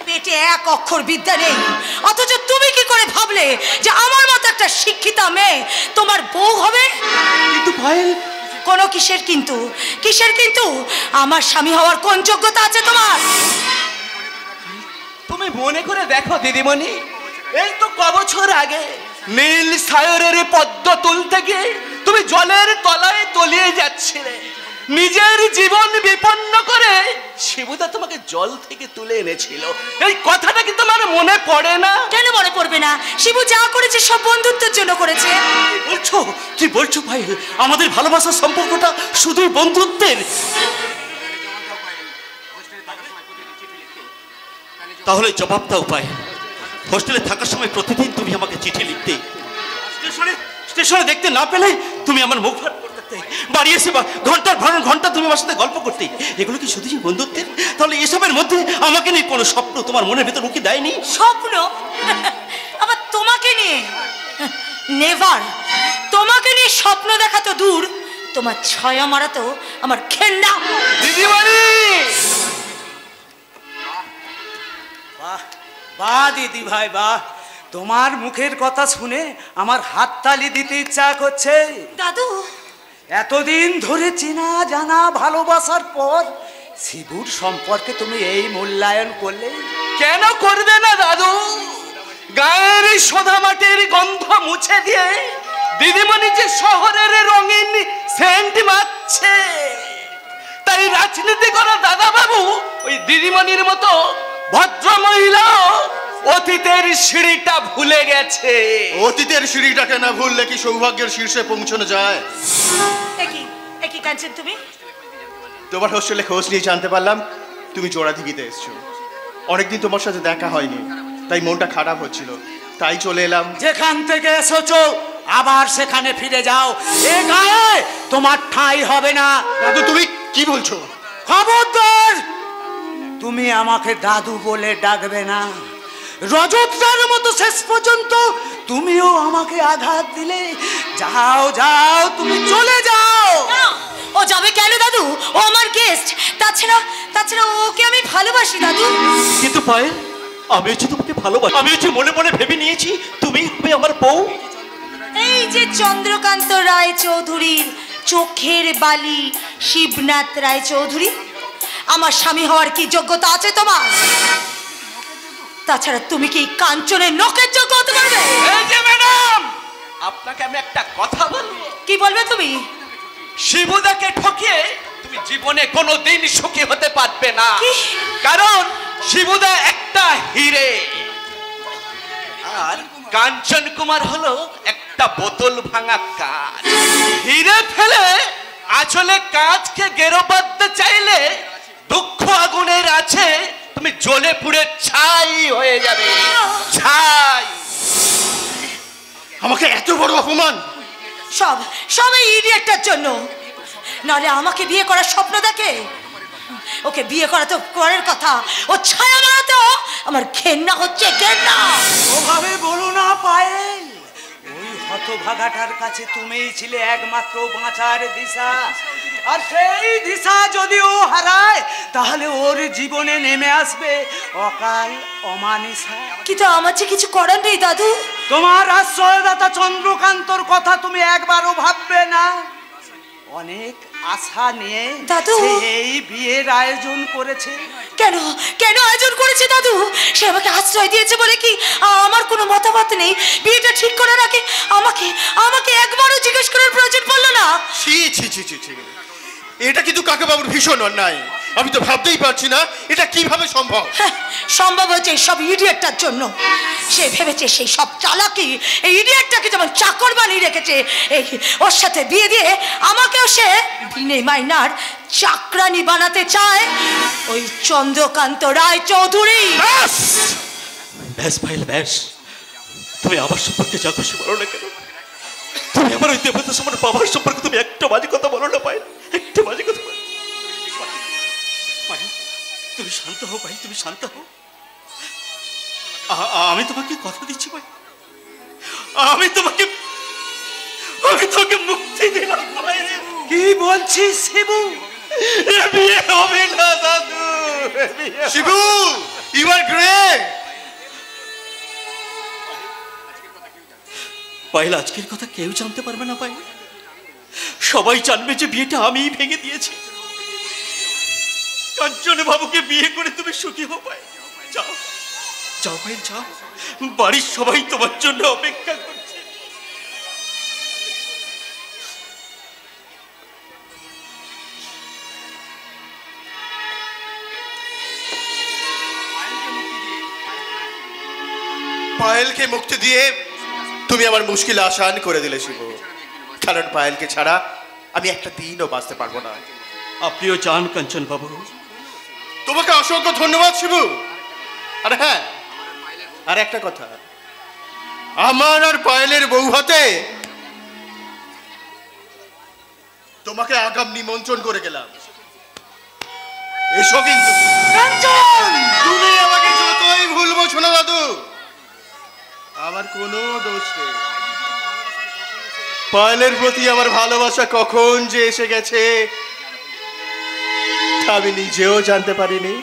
[SPEAKER 2] পেটে এক অক্ষর বিদ্যা নেই, অথচ তুমি কি করে ভাবলে যে আমার মতো একটা শিক্ষিতা মেয়ে তোমার বউ হবে?
[SPEAKER 6] কিন্তু পায়েল,
[SPEAKER 2] কোনো কিসের কিন্তু? কিসের কিন্তু? আমার স্বামী হওয়ার কোন যোগ্যতা আছে তোমার?
[SPEAKER 4] তুমি মনে করে দেখো দিদিমণি, এই তো কবছর আগে নীল সায়রের পদ্ম তুলতে গিয়ে তুমি জলের তলায় তলিয়ে যাচ্ছিলে। নিজের জীবন বিপন্ন করে শিবুদা তোমাকে জল থেকে তুলে এনেছিল। এই কথাটা কি তোমার মনে পড়ে না?
[SPEAKER 2] কেন মনে পড়বে না? শিবু যা করেছে সব বন্ধুত্বের জন্য করেছে।
[SPEAKER 6] বলছো কি বলছো পায়েল? আমাদের ভালোবাসার সম্পর্কটা শুধুই বন্ধুত্বের? তাহলে জবাব দাও পায়েল। হোস্টেলে থাকার সময় প্রতিদিন তুমি আমাকে চিঠি লিখতে, স্টেশনে দেখতে না পেলে তুমি আমার মুখ ভার করতে, বাড়ি এসে বা ঘন্টার পর ঘন্টা তুমি আমার সাথে গল্প করতে। এগুলো কি শুধুই বন্ধুত্বের? তাহলে এসবের মধ্যে আমাকে নিয়ে কোনো স্বপ্ন তোমার মনের ভেতর উকি দেয়নি?
[SPEAKER 2] স্বপ্ন? আবার তোমাকে নিয়ে? নেভার। তোমাকে নিয়ে স্বপ্ন দেখা তো দূর, তোমার ছায়া মারা তো আমার ঘেন্না।
[SPEAKER 4] দিদিমণি! বাহ বাহ দিদি ভাই, বাহ! তোমার মুখের কথা শুনে আমার হাততালি দিতে ইচ্ছা করছে।
[SPEAKER 2] দাদু,
[SPEAKER 4] এতদিন ধরে চেনা জানা ভালোবাসার পর শিবুর সম্পর্কে তুমি এই মূল্যায়ন করলে? কেন করবে না দাদু? গায়ের সোধা মাটির গন্ধ মুছে দিয়ে দিদিমণি যে শহরের রঙিন সেন্ট মারছে, তাই রাজনীতি করা দাদা বাবু ওই দিদিমণির মতো ভদ্র মহিলা অতীতের সিঁড়িটা ভুলে গেছে।
[SPEAKER 5] অতীতের সিঁড়িটাকে না ভুললে কি সৌভাগ্যের শীর্ষে পৌঁছানো যায়?
[SPEAKER 2] একই কাঁদছেন তুমি?
[SPEAKER 5] তোমার হোস্টেলে খোঁজ নিয়ে জানতে পারলাম তুমি জোড়াধিবিতে এসছো। অনেকদিন তোমার সাথে দেখা হয়নি, তাই মনটা খারাপ হচ্ছিল, তাই চলে এলাম।
[SPEAKER 4] যেখান থেকে এসেছো আবার সেখানে ফিরে যাও, এ গায়ে তোমার ঠাঁই হবে না।
[SPEAKER 5] দাদু, তুমি কি বলছো?
[SPEAKER 4] খবরদার! তুমি আমাকে দাদু বলে ডাকবে না। রজতদার মতো শেষ পর্যন্ত তুমিও আমাকে আঘাত দিলে। যাও যাও, তুমি চলে যাও।
[SPEAKER 2] ও যাবে কেন দাদু? ও আমার গেস্ট। তাছাড়া ওকে আমি ভালোবাসি দাদু।
[SPEAKER 6] কিন্তু পায়েল, আমি হচ্ছে তোমাকে ভালোবাসি। আমি হচ্ছে মনে মনে ভেবে নিয়েছি তুমি আমার বউ।
[SPEAKER 2] এই যে চন্দ্রকান্ত রায় চৌধুরীর চোখের বালি শিবনাথ রায় চৌধুরী, আমার স্বামী হওয়ার কি যোগ্যতা আছে তোমার? তাছাড়া তুমি কি কাঞ্চনের নখের যোগ্য হতে পারবে?
[SPEAKER 4] এই যে ম্যাডাম, আপনাকে আমি একটা কথা বলবো।
[SPEAKER 2] কি বলবে তুমি?
[SPEAKER 4] শিবুদাকে ঠকিয়ে তুমি জীবনে কোনোদিন সুখী হতে পারবে না। কারণ শিবুদা একটা হিরে, আর কাঞ্চন কুমার হলো একটা বোতল ভাঙা কাঁচ। হিরে ফেলে আসলে কাঁচকে গেরো বাঁধতে চাইলে দুঃখ আগুনের আছে তুমি জ্বলে পুড়ে ছাই হয়ে যাবে। ছাই।
[SPEAKER 5] আমাকে এত বড় অপমান
[SPEAKER 2] সব সব এই ইডিয়েটটার জন্য। নাহলে আমাকে বিয়ে করার স্বপ্ন দেখে? ওকে বিয়ে করা তো পরের কথা, ও ছায়া মারাতো আমার ঘেন্না হচ্ছে, ঘেন্না।
[SPEAKER 4] ওভাবে বলো না পায়েল, ওই হতভাগাটার কাছে তুমিই ছিলে একমাত্র বাঁচার দিশা। আর সেই দিশা যদি ও হারায় তাহলে ওর জীবনে নেমে আসবে অকাল অমানিসা।
[SPEAKER 2] কিন্তু আমার যে কিছু করার নেই দাদু।
[SPEAKER 4] তোমার আশ্রয়দাতা চন্দ্রকান্তর কথা তুমি একবারও ভাববে না? অনেক আশা নিয়ে
[SPEAKER 2] দাদু
[SPEAKER 4] এই বিয়ের আয়োজন করেছে।
[SPEAKER 2] কেন কেন আয়োজন করেছে দাদু? সে আমাকে আশ্রয় দিয়েছে বলে কি আমার কোনো মতামত নেই? বিয়েটা ঠিক করার আগে আমাকে আমাকে একবারও জিজ্ঞেস করার প্রয়োজন পড়লো না?
[SPEAKER 5] ছি ছি ছি ছি ছি, এটা কিন্তু কাকাবাবুর ভীষণ অন্যায়। আমি তো ভাবতেই পারছি না এটা কিভাবে সম্ভব।
[SPEAKER 2] সম্ভব হয়েছে সব ইডিয়েটটার জন্য। সে ভেবেছে সেই সব চালাকি এই ইডিয়েটটাকে যেমন চাকর বানিয়ে রেখেছে, এই ওর সাথে বিয়ে দিয়ে আমাকেও সে বিনে মাইনার চাকরানি বানাতে চায় ওই চন্দ্রকান্ত রায় চৌধুরী।
[SPEAKER 6] ব্যাস পায়েল ব্যাস, তুমি আমার সম্পর্কে যা খুশি বলো না কেন, তুমি আমার ওই দেবতা আমার বাবার সম্পর্কে তুমি একটা বাজে কথা বলো না পায়েল, একটা বাজে কথা বলো। তুমি শান্ত হও ভাই, তুমি শান্ত হও। আমি তোমাকে কথা দিচ্ছি ভাই, আমি তোমাকে মুক্তি দিলাম।
[SPEAKER 4] কি বলছিস শিবু?
[SPEAKER 6] বিয়ে হবে না দাদু।
[SPEAKER 5] Shibu, you are great.
[SPEAKER 6] Payel, আজকের কথা কেউ জানতে পারবে না পায়েল, সবাই জানবে যে বিয়েটা আমিই ভেঙে দিয়েছি। কাঞ্চন বাবুকে বিয়ে করে তুমি সুখী হও পায়েল। যাও যাও পায়েল যাও, বাড়ির সবাই তোমার জন্য অপেক্ষা করছে।
[SPEAKER 5] পায়েলকে মুক্তি দিয়ে তুমি আমার মুশকিল আসান করে দিলে শিবু, কারণ পায়েলকে ছাড়া আমি একটা দিনও বাঁচতে পারবো না।
[SPEAKER 6] আপনিও যান কাঞ্চন বাবু।
[SPEAKER 5] তোমাকে অসংখ্য ধন্যবাদ শিবু। আর হ্যাঁ, আর একটা কথা, আমার আর পায়েলের বউ হাতে তোমাকে আগাম নিমন্ত্রণ করে গেলাম। এসো কিন্তু। তুমি আমাকে যতই ভুল বোঝো না দাদু, আমার কোনো দোষ নেই। পায়েলের প্রতি আমার ভালোবাসা কখন যে এসে গেছে তা আমি নিজেও জানতে পারিনি।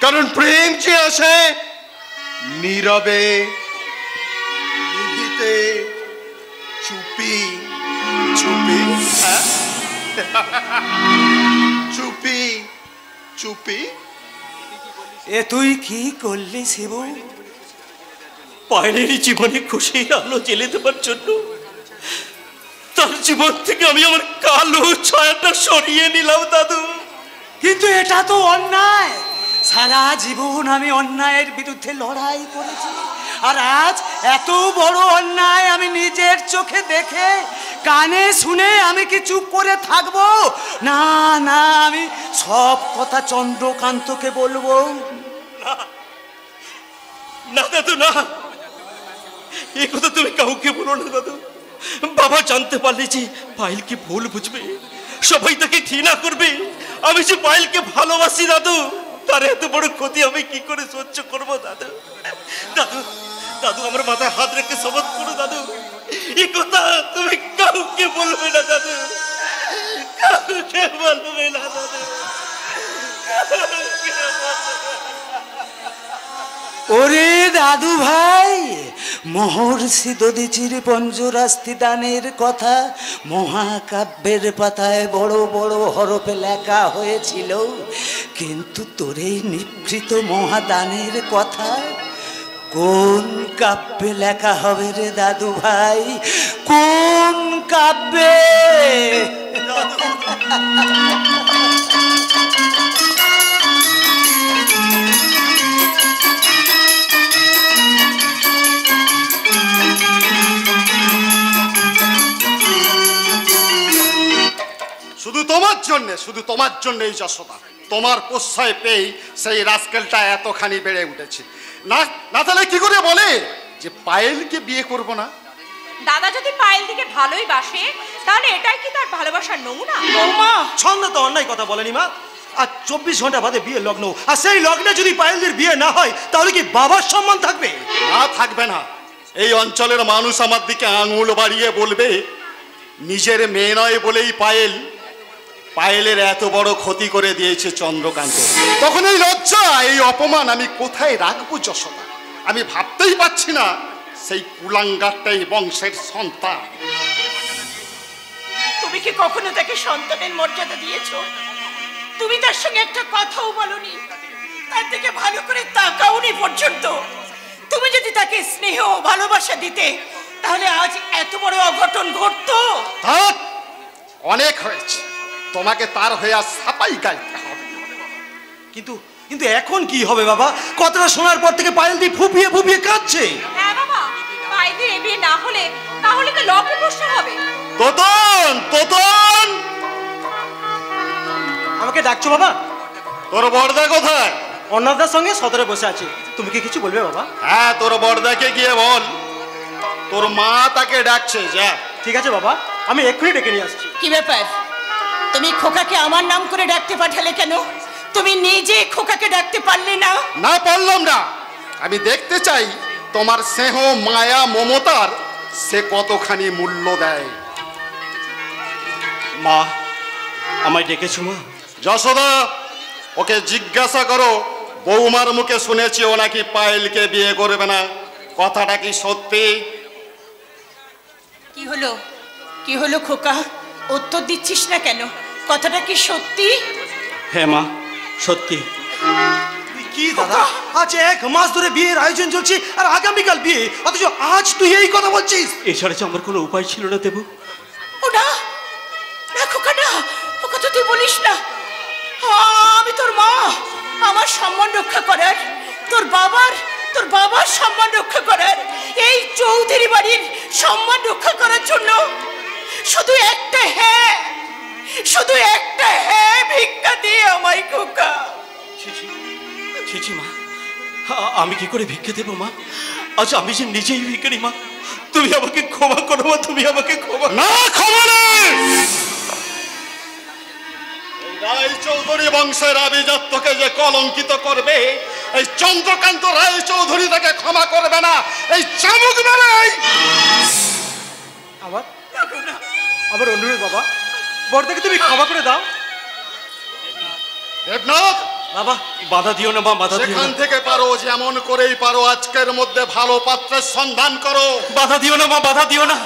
[SPEAKER 5] কারণ প্রেম যে আসে নীরবে, নিভৃতে, চুপি চুপি, চুপি চুপি।
[SPEAKER 4] এ তুই কি করলি শিবু?
[SPEAKER 6] পায়েলের জীবনে খুশির আলো জ্বেলে দেবার জন্য তার জীবন থেকে আমি আমার কালো ছায়াটা সরিয়ে নিলাম দাদু।
[SPEAKER 4] কিন্তু এটা তো অন্যায়। সারা জীবন আমি অন্যায়ের বিরুদ্ধে লড়াই করেছি, আর আজ এত বড় অন্যায় আমি নিজের চোখে দেখে কানে শুনে আমি কি চুপ করে থাকবো? না না, আমি সব কথা চন্দ্রকান্তকে বলবো।
[SPEAKER 6] না দাদু না, এই কথা তুমি কাউকে বলো না দাদু। বাবা জানতে পারলে যে পায়েলকে ভুল বুঝবে, সবাই তাকে ঘৃণা করবে। আমি যে পায়েলকে ভালোবাসি দাদু, তার এত বড় ক্ষতি আমি কি করে সহ্য করবো দাদু? দাদু দাদু, আমার মাথায় হাত রেখে শপথ করো দাদু, এই কথা তুমি কাউকে বলবে না দাদু, কাউকে বলবে না দাদু।
[SPEAKER 4] ওরে দাদু ভাই, মহর্ষি দধিচির পঞ্জরাস্তি দানের কথা মহাকাব্যের পাতায় বড় বড় হরফে লেখা হয়েছিল, কিন্তু তোর এই নিভৃত মহাদানের কথা কোন কাব্যে লেখা হবে রে দাদু ভাই? কোন কাব্যে?
[SPEAKER 9] শুধু তোমার জন্য এই যশোদা, তোমার প্রশ্রয় পেয়ে সেই রাস্কেলটা এতখানি বেড়ে উঠেছে। না না, তাহলে কি করে বলে যে পায়েলকে বিয়ে করব না?
[SPEAKER 8] দাদা যদি পায়েলদিকে ভালোই বাসে তাহলে এটাই কি তার ভালোবাসার নমুনা?
[SPEAKER 3] বৌমা ছন্দ তো অন্যায় কথা বলেনি মা। আর 24 ঘন্টা বাদে বিয়ে লগ্ন, আর সেই লগ্নে যদি পায়েলদের বিয়ে না হয় তাহলে কি বাবার সম্মান থাকবে?
[SPEAKER 9] না, থাকবে না। এই অঞ্চলের মানুষ আমার দিকে আঙুল বাড়িয়ে বলবে নিজের মেয়ে নয় বলেই পায়েলের এত বড় ক্ষতি করে দিয়েছে চন্দ্রকান্ত। তখন এই লজ্জা, এই অপমান আমি কোথায় রাখবো যশোদা? আমি ভাবতেই পারছি না সেই কুলাঙ্গারটাই বংশের সন্তান।
[SPEAKER 7] তুমি কি কখনো তাকে সন্তানের মর্যাদা দিয়েছো? তুমি তার সঙ্গে একটা কথাও বলনি, তার দিকে ভালো করে তাকাওনি পর্যন্ত। তুমি যদি তাকে স্নেহ ও ভালোবাসা দিতে তাহলে আজ এত বড় অঘটন ঘটতো?
[SPEAKER 9] অনেক হয়েছে, তোমাকে তার হয়ে আর সাপাই গাইতে হবে।
[SPEAKER 3] কিন্তু কিন্তু এখন কি হবে বাবা? কথাটা শোনার পর থেকে পায়েলদি ফুপিয়ে ফুপিয়ে কাঁদছে।
[SPEAKER 8] হ্যাঁ বাবা, পায়েলদের এ বিয়ে না হলে তো লগ্নে প্রশ্ন হবে।
[SPEAKER 9] তোতন
[SPEAKER 3] আমাকে ডাকছো বাবা?
[SPEAKER 9] তোর বড়দা কোথায়?
[SPEAKER 3] অন্নদার সঙ্গে সদরে বসে আছে। তুমি কি কিছু বলবে বাবা?
[SPEAKER 9] হ্যাঁ, তোর বড়দাকে গিয়ে বল তোর মা তাকে ডাকছে। যা।
[SPEAKER 3] ঠিক আছে বাবা, আমি এক্ষুনি ডেকে নিয়ে আসছি।
[SPEAKER 7] কি ব্যাপার, তুমি খোকাকে আমার নাম করে ডাকতে পাঠালে কেন? তুমি নিজে খোকাকে ডাকতে পারলে না?
[SPEAKER 9] না, পারলাম না। আমি দেখতে চাই তোমার স্নেহ, মায়া, মমতার সে কতখানি মূল্য দেয়।
[SPEAKER 6] মা, আমায় ডেকেছো মা?
[SPEAKER 9] যশোদা, ওকে জিজ্ঞাসা করো বৌমার মুখে শুনেছি ও নাকি পায়েলকে বিয়ে করবে না। কথাটা কি সত্যি?
[SPEAKER 7] কি হলো খোকা, উত্তর দিচ্ছিস না কেন? কথাটা কি সত্যি?
[SPEAKER 6] হ্যাঁ মা, সত্যি।
[SPEAKER 3] কি দাদা, আজ 1 মাস ধরে বিয়ের আয়োজন চলছে আর আগামীকাল বিয়ে, অথচ আজ তুই এই কথা বলছিস?
[SPEAKER 6] এছাড়া যে আমার কোনো উপায় ছিল না দেবু।
[SPEAKER 7] ও না না খোকা, না, ও কথা তুই বলিস না। আমি তোর মা, আমার সম্মান রক্ষা করার, তোর বাবার সম্মান রক্ষা করার, এই চৌধুরী বাড়ির সম্মান রক্ষা করার জন্য শুধু একটা হ্যাঁ ভিক্ষা দিয়ে আমায় খোকা।
[SPEAKER 6] ছি মা, আমি কি করে ভিক্ষে দেবো মা? আজ আমি যে নিজেই ভিখারি মা। তুমি আমাকে ক্ষমা করো মা, তুমি আমাকে ক্ষমা।
[SPEAKER 9] না, ক্ষমা নেই। রায়চৌধুরী বংশের আভিজাত্যকে যে কলঙ্কিত করবে, এই চন্দ্রকান্ত রায়চৌধুরী তাকে ক্ষমা করবে না। এই চামুক বেলায়
[SPEAKER 3] আবার অনুরোধ বাবা, বড়দাকে তুমি ক্ষমা করে দাও।
[SPEAKER 9] দেবনাথ
[SPEAKER 6] বাবা, বাধা দিও না মা, বাধা দিও
[SPEAKER 9] সেখান
[SPEAKER 6] না।
[SPEAKER 9] থেকে পারো, যেমন করেই পারো আজকের মধ্যে ভালো পাত্রের সন্ধান করো।
[SPEAKER 6] বাধা দিও না মা, বাধা দিও না।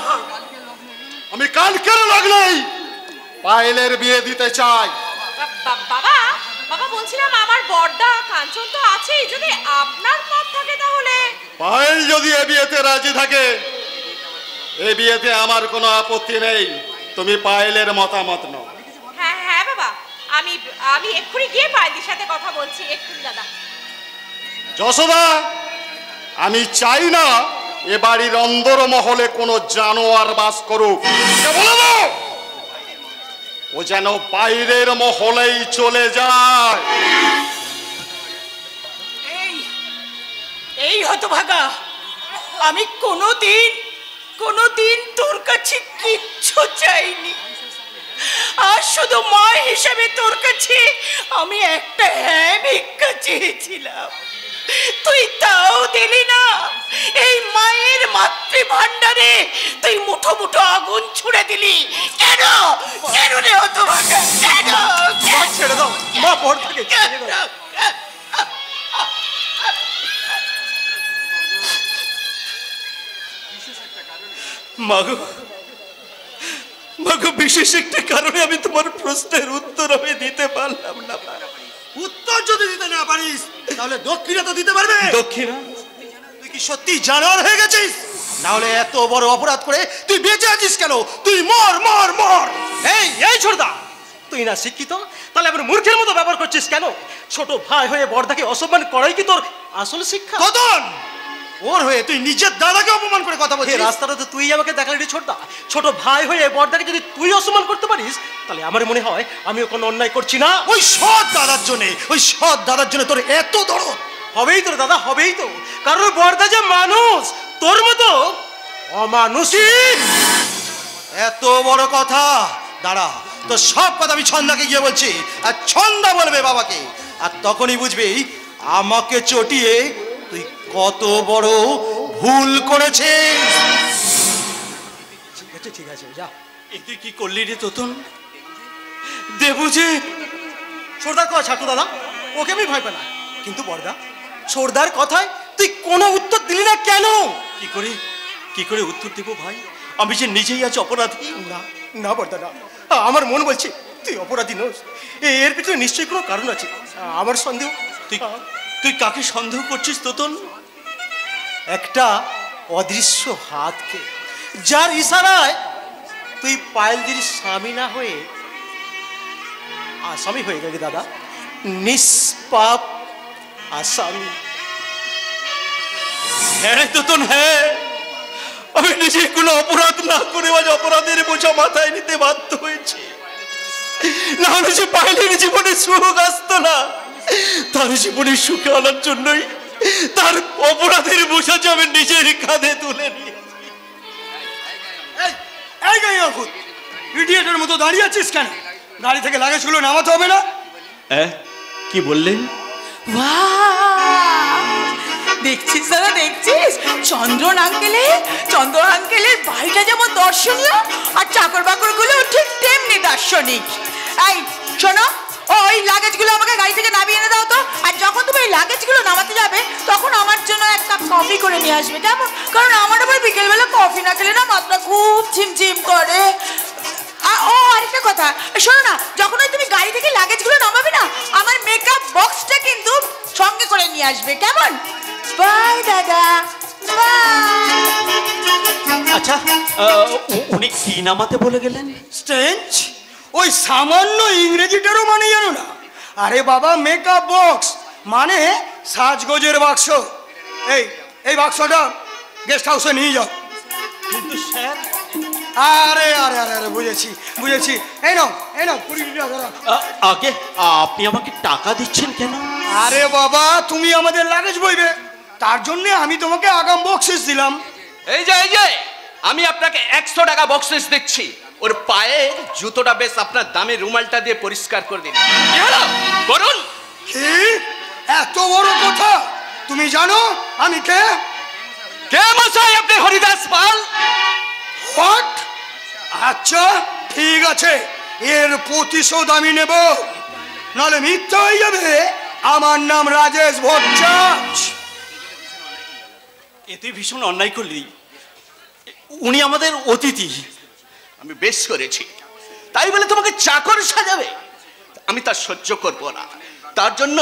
[SPEAKER 9] আমি কান কেন লাগলেই পায়েলের বিয়ে দিতে চাই।
[SPEAKER 8] বাবা বলছিলাম আমার বড়দা কাঞ্চন তো আছেই, যদি আপনার মত থাকে তাহলে।
[SPEAKER 9] পায়েল যদি এ বিয়েতে রাজি থাকে, এ বিয়েতে আমার কোনো আপত্তি নেই। তুমি পায়েলের মতামত নাও।
[SPEAKER 8] হ্যাঁ বাবা, আমি এক্ষুনি গিয়ে পায়েলদির সাথে কথা বলছি। এক্ষুনি দাদা।
[SPEAKER 9] যশোদা, আমি চাই না এ বাড়ির অন্দর মহলে কোনো জানোয়ার বাস করুক। বলে দাও ও যেন বাইরের মহলেই চলে যায়।
[SPEAKER 7] এই হতভাগা, আমি কোনোদিন তোর কাছে কিচ্ছু চাইনি। আর শুধু মা হিসেবে তোর কাছে আমি একটা হ্যাঁ ভিক্ষা চেয়েছিলাম, তুই তাও দিলি না। এই মায়ের মাতৃ ভান্ডারে তুই মুঠো মুঠো আগুন ছুড়ে দিলি কেন? কেন রে হতভাগা, কেন?
[SPEAKER 3] ছেড়ে দাও মা, বড়দাকে ছেড়ে দাও।
[SPEAKER 6] মাগো, বিশেষ একটা কারণে আমি তোমার প্রশ্নের উত্তর আমি দিতে পারলাম না।
[SPEAKER 3] উত্তর যদি দিতে না পারিস তাহলে দক্ষিণা তো দিতে পারবে।
[SPEAKER 6] দক্ষিণা?
[SPEAKER 3] তুই কি সত্যি জানোয়ার হয়ে গেছিস? না হলে এত বড় অপরাধ করে তুই বেঁচে আছিস কেন? তুই মর মর মর। এই ছোটদা, তুই না শিক্ষিত, তাহলে আবার মূর্খের মতো ব্যবহার করছিস কেন? ছোট ভাই হয়ে বড়দাকে অসম্মান করাই কি তোর আসল শিক্ষা? কতন ওর হয়ে তুই নিজের দাদাকে অপমান করে কথা বলছিস। রাস্তাটা তো তুই আমাকে দেখালি রে ছোটদা। ছোট ভাই হয়ে বড়দাকে যদি তুই অসম্মান করতে পারিস তাহলে আমার মনে হয় আমিও কোনো অন্যায় করছি না। ওই সৎ দাদার জন্য তোর এত দরদ। হবেই তোর দাদা, হবেই তো, কারণ বড়দা যে মানুষ, তোর মতো অমানুষ। এত বড় কথা? দাঁড়া, তো সব কথা আমি ছন্দাকে গিয়ে বলছি, আর ছন্দা বলবে বাবাকে, আর তখনই বুঝবি আমাকে চটিয়ে তুই কত বড় ভুল করেছিস। ঠিক আছে ঠিক আছে, যা।
[SPEAKER 6] তুই কি করলি রে তোতন? দেবু যে
[SPEAKER 3] সর্দার কথা ছাটু দাদা, ওকে আমি ভয় পাই না, কিন্তু বড়দা সর্দার কথায় তুই কোনো উত্তর দিলি না কেন?
[SPEAKER 6] কি করে উত্তর দেবো ভাই? আমি যে নিজেই আজ অপরাধী।
[SPEAKER 3] না না বড়দা না, আমার মন বলছে তুই অপরাধী নোস। এর পিছনে নিশ্চয়ই কোনো কারণ আছে, আমার সন্দেহ।
[SPEAKER 6] তুই কাকে সন্দেহ করছিস তোতন?
[SPEAKER 3] একটা অদৃশ্য হাতকে, যার ইশারায় তুই পায়েলদির স্বামী না হয়ে আসামি হয়ে গেলি দাদা, নিষ্পাপ আসামি।
[SPEAKER 6] হ্যাঁ তোতন, হ্যাঁ, আমি নিজে কোনো অপরাধ না করে আজ অপরাধের বোঝা মাথায় নিতে বাধ্য হয়েছি। না হলে সে পায়েলের জীবনে সুখ আসতো না। তার জীবনে সুখে আনার জন্যই তার অপরাধের বোঝা যে আমি নিজের কাঁধে তুলে নিয়েছি।
[SPEAKER 10] ইডিয়েটের মতো দাঁড়িয়ে আছিস কেন? গাড়ি থেকে লাগেজগুলো নামাতে হবে না?
[SPEAKER 6] কি বললেন?
[SPEAKER 7] দেখছিস দাদা, দেখছিস চন্দ্রন আঙ্কেলের বাড়িটা যেমন দর্শনীয়, আর চাকর বাকর গুলো ঠিক তেমনি দার্শনিক। এই শোনো, ওই লাগেজগুলো আমাকে গাড়ি থেকে নামিয়ে এনে দাও তো। আর যখন তুমি এই লাগেজগুলো নামাতে যাবে তখন আমার জন্য এক কাপ কফি করে নিয়ে আসবে, কেমন? কারণ আমার আবার বিকেলবেলা কফি না খেলে না মাথা খুব ঝিমঝিম করে। ও আরেকটা কথা, শোনো না, যখন ওই তুমি গাড়ি থেকে লাগেজগুলো নামাবে না, আমার মেকআপ বক্সটা কিন্তু সঙ্গে করে নিয়ে আসবে, কেমন? বাই দাদা,
[SPEAKER 6] আচ্ছা, উনি কি নামাতে বলে গেলেন?
[SPEAKER 10] স্ট্রেঞ্জ, ওই সামান্য ইংরেজিটারও মানে জানো না? আরে বাবা, মেকআপ বক্স মানে সাজগোজের বাক্স। এই বাক্সটা গেস্ট হাউসে নিয়ে যাও।
[SPEAKER 6] কিন্তু স্যার,
[SPEAKER 10] আরে আরে আরে আরে বুঝেছি। এই নাও 20 টাকা।
[SPEAKER 6] আগে আপনি আমাকে টাকা দিচ্ছেন কেন?
[SPEAKER 10] আরে বাবা, তুমি আমাদের লাগেজ বইবে, তার জন্য আমি তোমাকে আগাম বক্সিস দিলাম।
[SPEAKER 11] এই যে আমি আপনাকে 100 টাকা বক্সিস দিচ্ছি। ওর পায়ে জুতোটা বেশ আপনার দামি রুমালটা দিয়ে পরিষ্কার করে দিন। করুন।
[SPEAKER 10] কি এত বড় কথা? তুমি জানো আমি কে?
[SPEAKER 11] কে মশাই? আপনি হরিদাস পাল।
[SPEAKER 10] হোয়াট? আচ্ছা ঠিক আছে, এর প্রতিশোধ আমি নেব, নাহলে মিথ্যা হয়ে যাবে। আমার নাম রাজেশ ভট্টাচ।
[SPEAKER 6] এতে ভীষণ অন্যায় করলি। উনি আমাদের অতিথি।
[SPEAKER 11] আমি বেশ করেছি, তাই বলে তোমাকে চাকর সাজাবে? আমি তা সহ্য করব না। তার জন্য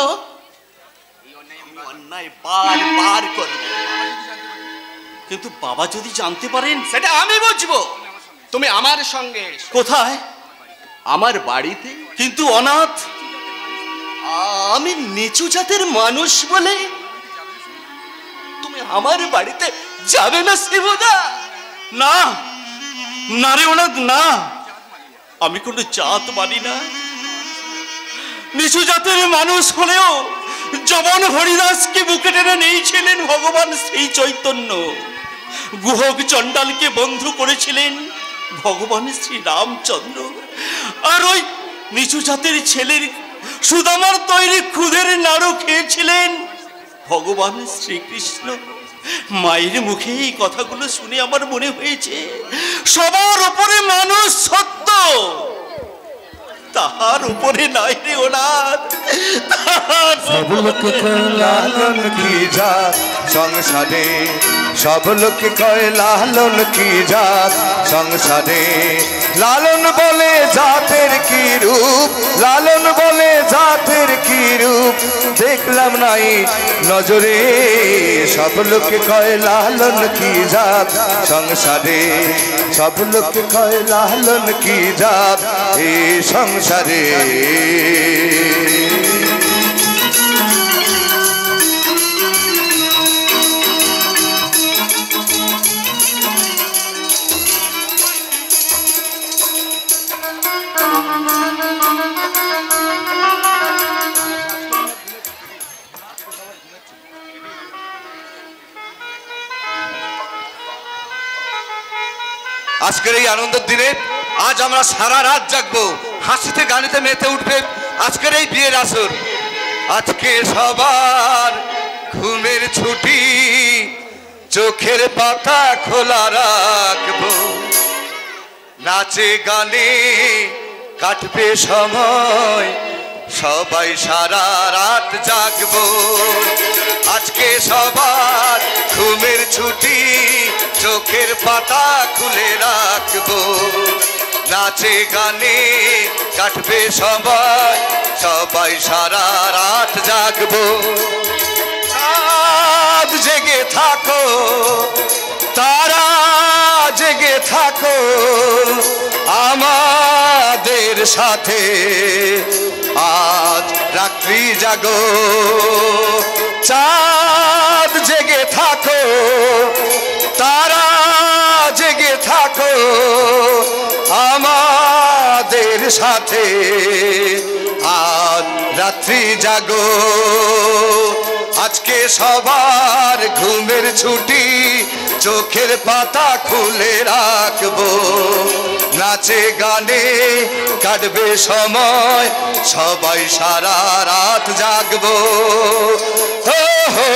[SPEAKER 11] অন্যায় বারবার করব।
[SPEAKER 6] কিন্তু বাবা যদি জানতে পারেন?
[SPEAKER 11] সেটা আমি বুঝবো। তুমি আমার সঙ্গে।
[SPEAKER 6] কোথায়?
[SPEAKER 11] আমার বাড়িতে।
[SPEAKER 6] কিন্তু অনাথ,
[SPEAKER 11] আমি নিচু জাতের মানুষ বলে তুমি আমার বাড়িতে যাবে না শিবদা?
[SPEAKER 6] না না রে অনাথ, না। আমি কোনো জাত মানি না। নিচু জাতের মানুষ হলেও যেমন হরিদাসকে বুকে টেনে নিয়েছিলেন ভগবান শ্রী চৈতন্য, গুহক চণ্ডালকে বন্ধু করেছিলেন ভগবান শ্রী রামচন্দ্র, আর ওই নিচু জাতের ছেলের সুদামার তৈরি খুদের নাড়ু খেয়েছিলেন ভগবান শ্রীকৃষ্ণ। মায়ের মুখে এই কথাগুলো শুনে আমার মনে হয়েছে সবার উপরে মানুষ সত্য, তাহার উপরে নাই রে ওনার।
[SPEAKER 1] সব লোকে কয় লালন কি জাত সংসারে, সব লোকে কয় লালন কি জাত সংসারে। লালন বলে জাতের কি রূপ, লালন বলে জাতের কি রূপ, দেখলাম নাই নজরে। সব লোকে কয় লালন কি জাত সংসারে, সব লোকে কয় লালন কি জাত এই সংসারে। আজকের এই আনন্দের দিনে আজ আমরা সারা রাত জাগবো, হাসিতে গানিতে মেতে উঠবে আজকের এই বিয়ের আসর। আজকে সবার ঘুমের ছুটি, চোখের পাতা খোলা রাখবো, নাচে গানে কাটবে সময়, সবাই সারা রাত জাগবো। আজকে সবার ঘুমের ছুটি, চোখের পাতা খুলে রাখবো, নাচে গানে কাটবে সবাই, সবাই সারা রাত জাগবো। রাত জেগে থাকো, তারা জেগে থাকো আমাদের সাথে, আজ রাত্রি জাগো। চাঁদ জেগে থাকো, তারা জেগে থাকো আমাদের সাথে, আজ রাত্রি জাগো। আজকে সবার ঘুমের ছুটি, চোখের পাতা খুলে রাখবো, নাচে গানে কাটবে সময়, সবাই সারা রাত জাগবো। হো হো